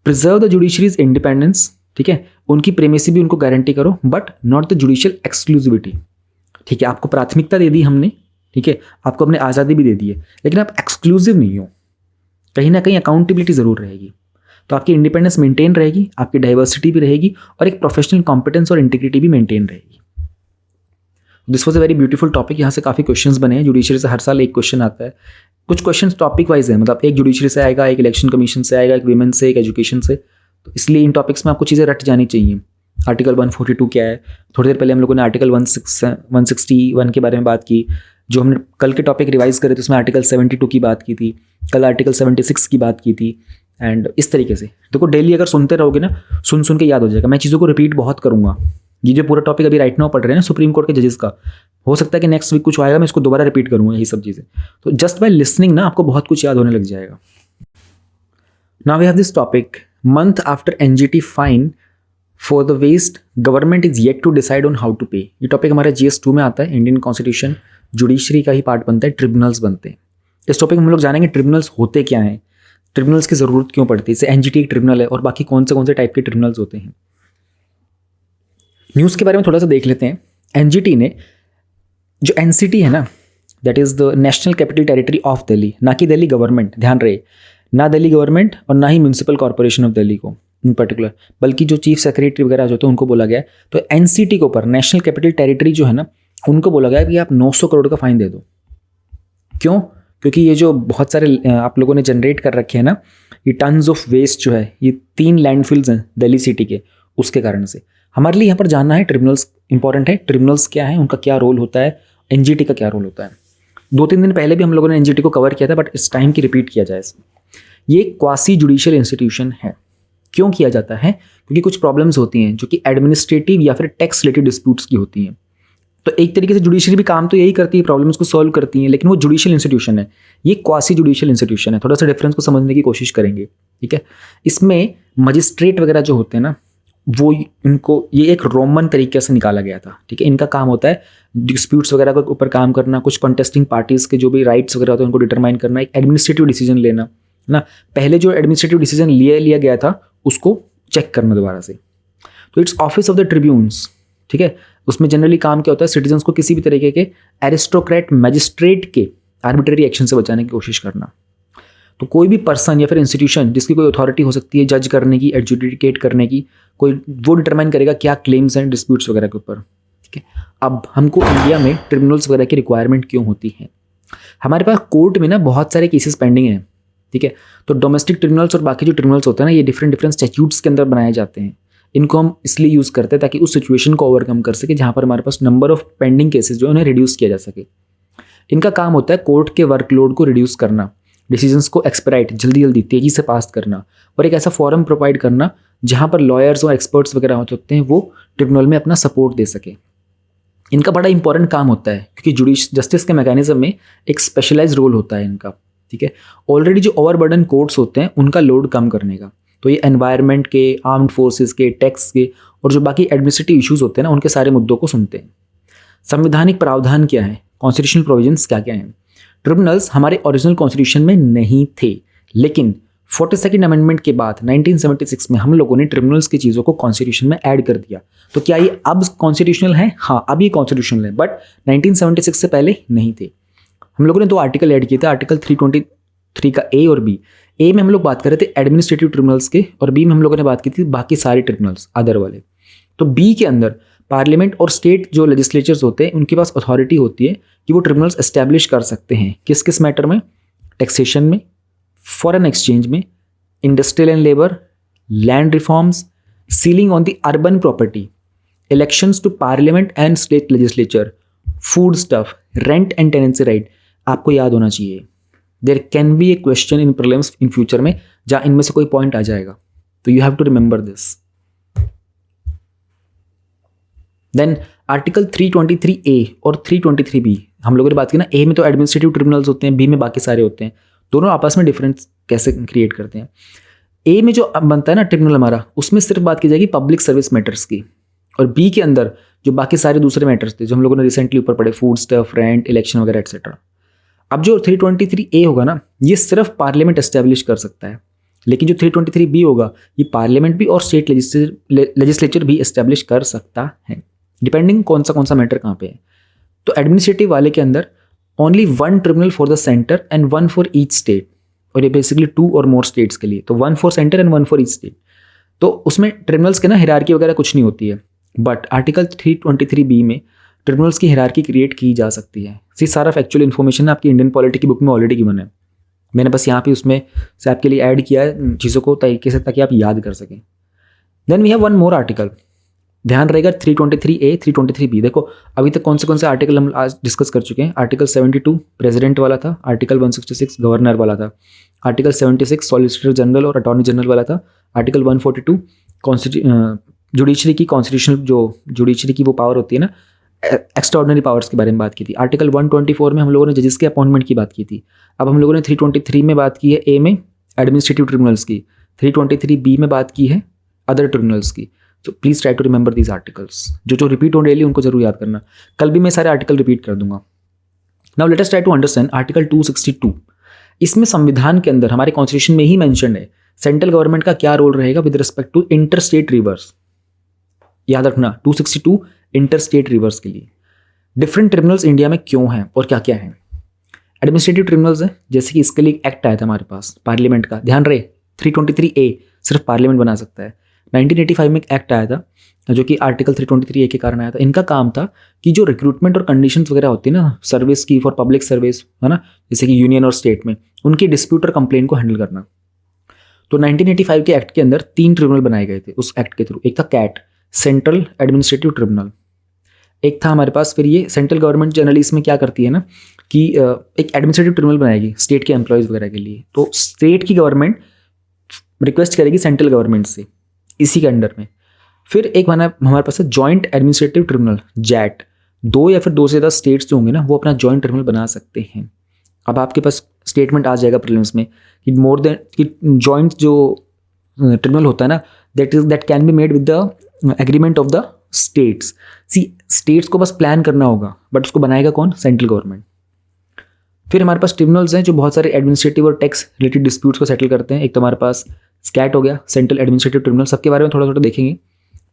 प्रिजर्व द जुडिशरीज इंडिपेंडेंस, ठीक है, उनकी प्रेमेसी भी उनको गारंटी करो, but not the judicial exclusivity. ठीक है, आपको प्राथमिकता दे दी हमने, ठीक है, आपको अपने आज़ादी भी दे दी है, लेकिन आप एक्सक्लूसिव नहीं हो। कहीं ना कहीं अकाउंटेबिलिटी ज़रूर रहेगी, तो आपकी इंडिपेंडेंस मेंटेन रहेगी, आपकी डाइवर्सिटी भी रहेगी, और एक प्रोफेशनल कॉम्पिटेंस और इंटीग्रिटी भी मेंटेन रहेगी। This was a very beautiful topic. यहाँ से काफ़ी क्वेश्चंस बने हैं। जुडिशरी से हर साल एक क्वेश्चन आता है, कुछ क्वेश्चन टॉपिक वाइज है, मतलब एक जुडिशरी से आएगा, एक इलेक्शन कमीशन से आएगा, एक विमेन से, एक एजुकेशन से। तो इसलिए इन टॉपिक्स में आपको चीज़ें रट जानी चाहिए। आर्टिकल 142 क्या है, थोड़ी देर पहले हम लोगों ने आर्टिकल 161 के बारे में बात की। जो हमने कल के टॉपिक रिवाइज करे तो उसमें आर्टिकल 72 की बात की थी, कल आर्टिकल 76 की बात की थी। एंड इस तरीके से देखो, डेली अगर सुनते रहोगे ना, सुन के याद हो जाएगा। मैं चीज़ों को रिपीट बहुत करूँगा। ये जो पूरा टॉपिक अभी राइट नाउ पढ़ रहे हैं ना सुप्रीम कोर्ट के जजेस का, हो सकता है कि नेक्स्ट वीक कुछ आएगा, मैं इसको दोबारा रिपीट करूँगा यही सब चीज़ें। तो जस्ट बाय लिसनिंग ना आपको बहुत कुछ याद होने लग जाएगा। Now we have this topic, month after NGT fine for the West government is yet to decide on how to pay. ये टॉपिक हमारे GS2 में आता है। इंडियन कॉन्स्टिट्यूशन जुडिशरी का ही पार्ट बनता है, ट्रिब्यूनल्स बनते हैं। इस टॉपिक में हम लोग जानेंगे ट्रिब्यूनल्स होते क्या हैं, ट्रिब्यूनल्स की ज़रूरत क्यों पड़ती है, जैसे एनजीटी एक ट्रिब्यूनल है, और बाकी कौन से टाइप के ट्रिब्यूनल्स होते हैं। न्यूज़ के बारे में थोड़ा सा देख लेते हैं। एनजीटी ने जो एनसीटी है ना, that is the national capital territory of Delhi, ना कि दिल्ली गवर्नमेंट, ध्यान रहे, ना दिल्ली गवर्नमेंट और ना ही म्यूनसिपल कॉर्पोरेशन ऑफ दिल्ली को इन पर्टिकुलर, बल्कि जो चीफ सेक्रेटरी वगैरह जो होते हैं उनको बोला गया है। तो एनसीटी के ऊपर, नेशनल कैपिटल टेरिटरी जो है ना, उनको बोला गया है कि आप 900 करोड़ का फाइन दे दो। क्यों? क्योंकि ये जो बहुत सारे आप लोगों ने जनरेट कर रखे हैं ना, ये टन्स ऑफ वेस्ट जो है, ये 3 लैंडफिल्स हैं दिल्ली सिटी के, उसके कारण से। हमारे लिए यहाँ पर जानना है ट्रिब्यूनल्स इंपॉर्टेंट है, ट्रिब्यूनल्स क्या है, उनका क्या रोल होता है, एनजीटी का क्या रोल होता है। 2-3 दिन पहले भी हम लोगों ने एनजीटी को कवर किया था, बट इस टाइम की रिपीट किया जाए इसमें। ये क्वासी जुडिशियल इंस्टीट्यूशन है। क्यों किया जाता है? क्योंकि कुछ प्रॉब्लम्स होती हैं जो कि एडमिनिस्ट्रेटिव या फिर टैक्स रिलेटेड डिस्प्यूट्स की होती हैं। तो एक तरीके से जुडिशरी भी काम तो यही करती है, प्रॉब्लम्स को सॉल्व करती है, लेकिन वो जुडिशियल इंस्टीट्यूशन है, ये क्वासी जुडिशियल इंस्टीट्यूशन है। थोड़ा सा डिफरेंस को समझने की कोशिश करेंगे, ठीक है। इसमें मजिस्ट्रेट वगैरह जो होते हैं ना, वो इनको ये एक रोमन तरीके से निकाला गया था, ठीक है। इनका काम होता है डिस्प्यूट्स वगैरह के ऊपर काम करना, कुछ कंटेस्टिंग पार्टीज के जो भी राइट्स वगैरह होते हैं उनको डिटरमाइन करना, एक एडमिनिस्ट्रेटिव डिसीजन लेना, है ना। पहले जो एडमिनिस्ट्रेटिव डिसीजन लिया गया था उसको चेक करना दोबारा से। तो इट्स ऑफिस ऑफ द ट्रिब्यून्स, ठीक है। उसमें जनरली काम क्या होता है, सिटीजन्स को किसी भी तरीके के एरिस्टोक्रेट मैजिस्ट्रेट के आर्बिट्रेरी एक्शन से बचाने की कोशिश करना। तो कोई भी पर्सन या फिर इंस्टीट्यूशन जिसकी कोई अथॉरिटी हो सकती है जज करने की, एडजुडिकेट करने की, कोई वो डिटरमाइन करेगा क्या क्लेम्स हैं डिस्प्यूट्स वगैरह के ऊपर, ठीक है। अब हमको इंडिया में ट्रिब्यूनल्स वगैरह की रिक्वायरमेंट क्यों होती है? हमारे पास कोर्ट में ना बहुत सारे केसेस पेंडिंग हैं, ठीक है। तो डोमेस्टिक ट्रिब्यूनल्स और बाकी जो ट्रिब्यूनल्स होते हैं ना, ये डिफरेंट स्टैट्यूट्स के अंदर बनाए जाते हैं। इनको हम इसलिए यूज़ करते हैं ताकि उस सिचुएशन को ओवरकम कर सके जहाँ पर हमारे पास नंबर ऑफ पेंडिंग केसेस जो है उन्हें रिड्यूस किया जा सके। इनका काम होता है कोर्ट के वर्कलोड को रिड्यूस करना, डिसीजंस को एक्सपेडाइट, जल्दी तेज़ी से पास करना, और एक ऐसा फोरम प्रोवाइड करना जहाँ पर लॉयर्स और एक्सपर्ट्स वगैरह होते हैं वो ट्रिब्यूनल में अपना सपोर्ट दे सके। इनका बड़ा इंपॉर्टेंट काम होता है क्योंकि जस्टिस के मैकेनिज्म में एक स्पेशलाइज रोल होता है इनका, ठीक है। ऑलरेडी जो ओवरबर्डन कोर्ट्स होते हैं उनका लोड कम करने का, तो ये एनवायरनमेंट के, आर्म्ड फोर्सेस के, टैक्स के और जो बाकी एडमिनिस्ट्रेटिव इश्यूज होते हैं ना, उनके सारे मुद्दों को सुनते हैं। संवैधानिक प्रावधान क्या है, कॉन्स्टिट्यूशनल प्रोविजंस क्या क्या हैं। ट्रिब्यूनल्स हमारे ओरिजिनल कॉन्स्टिट्यूशन में नहीं थे, लेकिन 42nd अमेंडमेंट के बाद 1976 में हम लोगों ने ट्रिब्यूनल्स की चीज़ों को कॉन्स्टिट्यूशन में ऐड कर दिया। तो क्या ये अब कॉन्स्टिट्यूशनल है? हाँ, अब ये कॉन्स्टिट्यूशनल है, बट 1976 से पहले नहीं थे। हम लोगों ने 2 आर्टिकल ऐड किए थे, आर्टिकल 323 का ए और बी। ए में हम लोग बात कर रहे थे एडमिनिस्ट्रेटिव ट्रिब्यूनल्स के, और बी में हम लोगों ने बात की थी बाकी सारे ट्रिब्यूनल्स अदर वाले। तो बी के अंदर पार्लियामेंट और स्टेट जो लेजिस्लेचर्स होते हैं उनके पास अथॉरिटी होती है कि वो ट्रिब्यूनल्स एस्टैब्लिश कर सकते हैं। किस किस मैटर में? टैक्सेशन में, फॉरेन एक्सचेंज में, industrial and labour, land reforms, ceiling on the urban property, elections to parliament and state legislature, food stuff, rent and tenancy right. आपको याद होना चाहिए। There can be a question in prelims in future में जहाँ इनमें से कोई point आ जाएगा, तो you have to remember this. Then article 323A और 323B, हम लोगों ने बात की ना, ए में तो एडमिनिस्ट्रेटिव ट्रिब्यूनल्स होते हैं, बी में बाकी सारे होते हैं, दोनों आपस में डिफरेंस कैसे क्रिएट करते हैं। ए में जो बनता है ना ट्रिब्यूनल हमारा, उसमें सिर्फ बात की जाएगी पब्लिक सर्विस मैटर्स की, और बी के अंदर जो बाकी सारे दूसरे मैटर्स थे जो हम लोगों ने रिसेंटली ऊपर पढ़े, फूड स्टफ, रेंट, इलेक्शन वगैरह एक्सेट्रा। अब जो 323A होगा ना, ये सिर्फ पार्लियामेंट एस्टेब्लिश कर सकता है, लेकिन जो 323B होगा ये पार्लियामेंट भी और स्टेट लेजिस्लेचर भी एस्टेब्लिश कर सकता है, डिपेंडिंग कौन सा मैटर कहाँ पे है। तो एडमिनिस्ट्रेटिव वाले के अंदर only 1 tribunal for the centre and 1 for each state, और ये बेसिकली 2 और मोर स्टेट्स के लिए, तो 1 for centre and 1 for each state. तो उसमें ट्रिब्यूनल्स के ना हिरार्की वगैरह कुछ नहीं होती है, बट आर्टिकल 323B में ट्रिब्यूनल्स की हिरार्की क्रिएट की जा सकती है। ये सारा फैक्चुअल इन्फॉर्मेशन आपकी इंडियन पॉलिटी की बुक में ऑलरेडी गिवन है, मैंने बस यहाँ पे उसमें से आपके लिए ऐड किया है चीज़ों को तरीके से ताकि आप याद कर सकें। Then we have 1 more article, ध्यान रहेगा 323A 323B। देखो अभी तक कौन से आर्टिकल हम आज डिस्कस कर चुके हैं। आर्टिकल 72 प्रेसिडेंट वाला था, आर्टिकल 166 गवर्नर वाला था, आर्टिकल 76 सॉलिसिटर जनरल और अटॉर्नी जनरल वाला था, आर्टिकल 142 जुडिशरी की कॉन्स्टिट्यूशनल जो जुडिशरी की वो पावर होती है ना, एक्स्ट्राऑर्डिनरी पावर्स के बारे में बात की थी। आर्टिकल 124 में हम लोगों ने जजेस के अपॉइंटमेंट की बात की थी। अब हम लोगों ने 323 में बात की है ए में एडमिनिस्ट्रेटिव ट्रिब्यूनल्स की, 323B में बात की है अदर ट्रिब्यूनल्स की। तो please try to remember these articles, जो रिपीट हो डेली उनको जरूर याद करना। कल भी मैं सारे आर्टिकल रिपीट कर दूंगा। Now let us try to understand article 262। इसमें संविधान के अंदर हमारे कॉन्स्टिट्यूशन में ही मेंशन है सेंट्रल गवर्नमेंट का क्या रोल रहेगा with respect to inter state rivers. याद रखना 262 इंटर स्टेट रिवर्स के लिए। डिफरेंट ट्रिब्यूनल्स इंडिया में क्यों हैं और क्या क्या हैं। एडमिनिस्ट्रेटिव ट्रिब्यूनल्स है, जैसे कि इसके लिए एक्ट आया था हमारे पास पार्लियामेंट का, ध्यान रहे 323A सिर्फ पार्लियामेंट बना सकता है। 1985 में एक एक्ट आया था जो कि आर्टिकल 323A के कारण आया था। इनका काम था कि जो रिक्रूटमेंट और कंडीशंस वगैरह होती है ना सर्विस की फॉर पब्लिक सर्विस, है ना, जैसे कि यूनियन और स्टेट में, उनकी डिस्प्यूट और कंप्लेन को हैंडल करना। तो 1985 के एक्ट के अंदर 3 ट्रिब्यूनल बनाए गए थे उस एक्ट के थ्रू। एक था कैट, सेंट्रल एडमिनिस्ट्रेटिव ट्रिब्यूनल। एक था हमारे पास, फिर ये सेंट्रल गवर्नमेंट जनरली इसमें क्या करती है ना कि एक एडमिनिस्ट्रेटिव ट्रिब्यूनल बनाएगी स्टेट के एम्प्लॉयज़ वगैरह के लिए। तो स्टेट की गवर्नमेंट रिक्वेस्ट करेगी सेंट्रल गवर्नमेंट से इसी के अंडर में। फिर एक हमारे पास है जॉइंट एडमिनिस्ट्रेटिव ट्रिब्यूनल, जैट। 2 या फिर 2 से ज़्यादा स्टेट्स जो होंगे ना वो अपना जॉइंट ट्रिब्यूनल बना सकते हैं। अब आपके पास स्टेटमेंट आ जाएगा प्रीलिम्स में कि मोर देन कि जॉइंट जो ट्रिब्यूनल होता है ना that can be made with the agreement of the states. States को बस प्लान करना होगा, बट उसको बनाएगा कौन? Central government. फिर हमारे पास ट्रिब्यूनल्स हैं जो बहुत सारे एडमिनिस्ट्रेटिव और टैक्स रिलेटेड डिस्प्यूट्स को सेटल करते हैं। एक तो हमारे पास स्कैट हो गया, सेंट्रल एडमिनिस्ट्रेटिव ट्रिब्यूनल, सबके बारे में थोड़ा थोड़ा देखेंगे।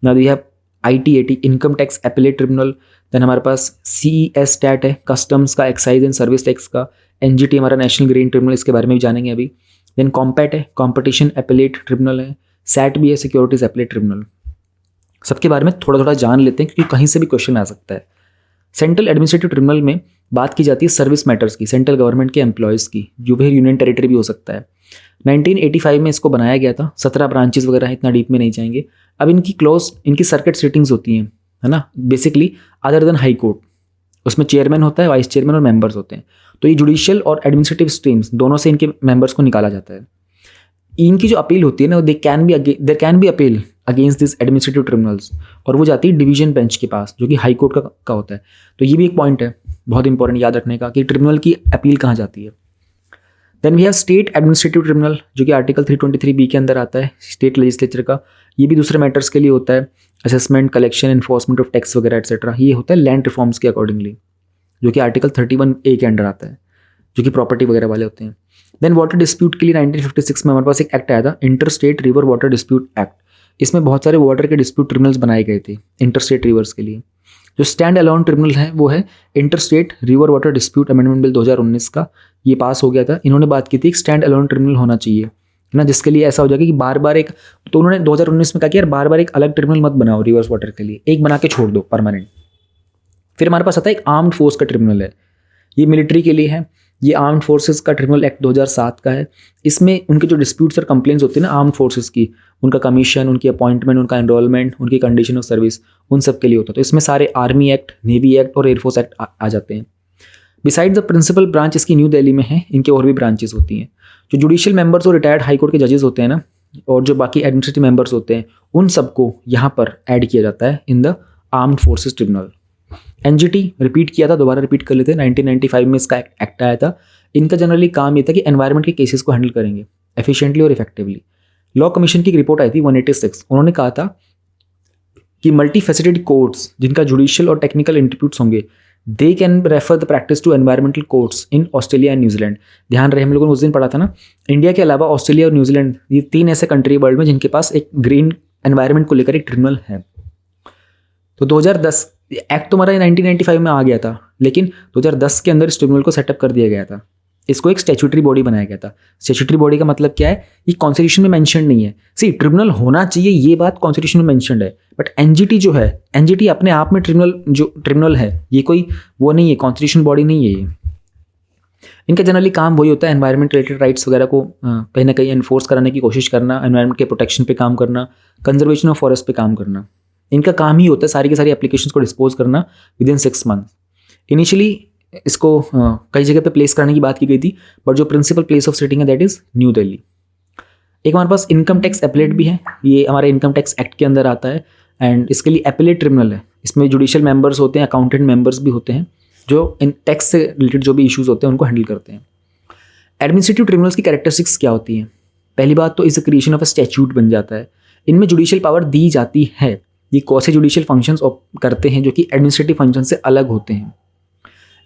Now we have ITAT, income tax appellate tribunal. Then हमारे पास CES स्टैट है, कस्टम्स का, एक्साइज एंड सर्विस टैक्स का। NGT हमारा नेशनल ग्रीन ट्रिब्यूनल, इसके बारे में भी जानेंगे अभी। देन कॉम्पैट है, कॉम्पिटिशन एपेलेट ट्रिब्यूनल है। SAT भी है, सिक्योरिटीज एपेलेट ट्रिब्यूनल। सबके बारे में थोड़ा थोड़ा जान लेते हैं क्योंकि कहीं से भी क्वेश्चन आ सकता है। सेंट्रल एडमिनिस्ट्रेटिव ट्रिब्यूनल में बात की जाती है सर्विस मैटर्स की, सेंट्रल गवर्नमेंट के एम्प्लॉयज़ की, जो भी यूनियन टेरिटरी भी हो सकता है। 1985 में इसको बनाया गया था। 17 ब्रांचेस वगैरह, इतना डीप में नहीं जाएंगे। अब इनकी सर्किट सिटिंग्स होती हैं, है ना, basically other than high court. उसमें चेयरमैन होता है, वाइस चेयरमैन और मेंबर्स होते हैं। तो ये जुडिशियल और एडमिनिस्ट्रेटिव स्ट्रीम्स दोनों से इनके मेंबर्स को निकाला जाता है। इनकी जो अपील होती है ना, there can be appeal against this administrative tribunals, और वो जाती है डिवीजन बेंच के पास जो कि हाई कोर्ट का होता है। तो ये भी एक पॉइंट है बहुत इंपॉर्टेंट याद रखने का कि ट्रिब्यूनल की अपील कहाँ जाती है। Then we have state administrative tribunal जो कि आर्टिकल 323B के अंदर आता है, स्टेट लेजिस्लेचर का। ये भी दूसरे मैटर्स के लिए होता है, assessment, collection, enforcement of tax वगैरह एक्सेट्रा। ये होता है लैंड रिफॉर्म्स के अकॉर्डिंगली, जो कि आर्टिकल 31A के अंडर आता है, जो कि प्रॉपर्टी वगैरह वाले होते हैं। देन वाटर डिस्प्यूट के लिए 1956 में हमारे पास एक एक्ट आया था, inter state river water dispute act. इसमें बहुत सारे वाटर के डिस्प्यूट ट्रिब्यूनल्स बनाए गए थे इंटर स्टेट रिवर्स के लिए। जो स्टैंड अलोन ट्रिब्यूनल है वो है inter state river water dispute amendment bill 2019 का, ये पास हो गया था। इन्होंने बात की थी एक स्टैंड अलोन ट्रिब्यूनल होना चाहिए, है ना, जिसके लिए ऐसा हो जाएगा कि बार बार एक, तो उन्होंने 2019 में कहा कि यार बार बार एक अलग ट्रिब्यूनल मत बनाओ रिवर्स वाटर के लिए, एक बना के छोड़ दो परमानेंट। फिर हमारे पास आता है एक आर्म्ड फोर्स का ट्रिब्यूनल है, ये मिलिट्री के लिए है। ये आर्म्ड फोर्सेस का ट्रिब्यूनल एक्ट 2007 का है। इसमें उनके जो डिस्प्यूट्स और कंप्लेंट्स होती है ना आर्म्ड फोर्सेस की, उनका कमीशन, उनकी अपॉइंटमेंट, उनका एनरोलमेंट, उनकी कंडीशन ऑफ सर्विस, उन सब के लिए होता है। तो इसमें सारे आर्मी एक्ट, नेवी एक्ट और एयरफोर्स एक्ट आ जाते हैं। बिसाइड द प्रिंसिपल ब्रांच इसकी न्यू दिल्ली में है, इनके और भी ब्रांचेस होती हैं। जो जुडिशियल मेंबर्स और रिटायर्ड हाई कोर्ट के जजेस होते हैं ना, और जो बाकी एडमिनिस्ट्रेटिव मेंबर्स होते हैं, उन सबको यहाँ पर ऐड किया जाता है in the armed forces tribunal. NGT repeat किया था, दोबारा रिपीट कर लेते हैं। 1995 में इसका एक्ट आया था। इनका जनरली काम ये था कि एनवायरनमेंट के केसेस को हैंडल करेंगे एफिशिएंटली और इफेक्टिवली। लॉ कमीशन की एक रिपोर्ट आई थी 186, उन्होंने कहा था कि मल्टी फेसेटेड कोर्ट्स जिनका जुडिशियल और टेक्निकल इंटरप्यूट्स होंगे, they can refer the practice to environmental courts in Australia and New Zealand. ध्यान रहे, हम लोगों ने उस दिन पढ़ा था ना, इंडिया के अलावा ऑस्ट्रेलिया और न्यूजीलैंड, ये 3 ऐसे कंट्री वर्ल्ड में जिनके पास एक ग्रीन एनवायरनमेंट को लेकर एक ट्रिब्यूनल है। तो 2010 एक्ट तो हमारा 1995 में आ गया था, लेकिन 2010 के अंदर इस ट्रिब्यूनल को सेटअप कर दिया गया था। इसको एक स्टैट्यूटरी बॉडी बनाया गया था। स्टैट्यूटरी बॉडी का मतलब क्या है, ये कॉन्स्टिट्यूशन में मेंशन नहीं है। सी ट्रिब्यूनल होना चाहिए, ये बात कॉन्स्टिट्यूशन में मेंशनड है, बट एनजीटी जो है, एनजीटी अपने आप में ट्रिब्यूनल है, ये कोई वो नहीं है, कॉन्स्टिट्यूशन बॉडी नहीं है ये। इनका जनरली काम वही होता है, एनवायरमेंट रिलेटेड राइट्स वगैरह को कहीं ना कहीं एनफोर्स कराने की कोशिश करना, एनवायरमेंट के प्रोटेक्शन पे काम करना, कंजर्वेशन ऑफ फॉरेस्ट पे काम करना। इनका काम ही होता है सारी की सारी एप्लीकेशंस को डिस्पोज करना विदिन 6 मंथ। इनिशियली इसको कई जगह पे प्लेस करने की बात की गई थी, बट जो प्रिंसिपल प्लेस ऑफ सिटिंग है दैट इज़ न्यू दिल्ली। एक हमारे पास इनकम टैक्स एपलेट भी है, ये हमारे इनकम टैक्स एक्ट के अंदर आता है, एंड इसके लिए एपलेट ट्रिब्यूनल है। इसमें जुडिशियल मेंबर्स होते हैं, अकाउंटेंट मेंबर्स भी होते हैं, जो इन टैक्स से रिलेटेड जो भी इश्यूज होते हैं उनको हैंडल करते हैं। एडमिनिस्ट्रेटिव ट्रिब्यूनल्स की कैरेक्टरिस्टिक्स क्या होती हैं? पहली बात तो is the creation of a statute बन जाता है। इनमें जुडिशियल पावर दी जाती है। ये कौन से जुडिशियल फंक्शंस करते हैं जो कि एडमिनिस्ट्रेटिव फंक्शन से अलग होते हैं।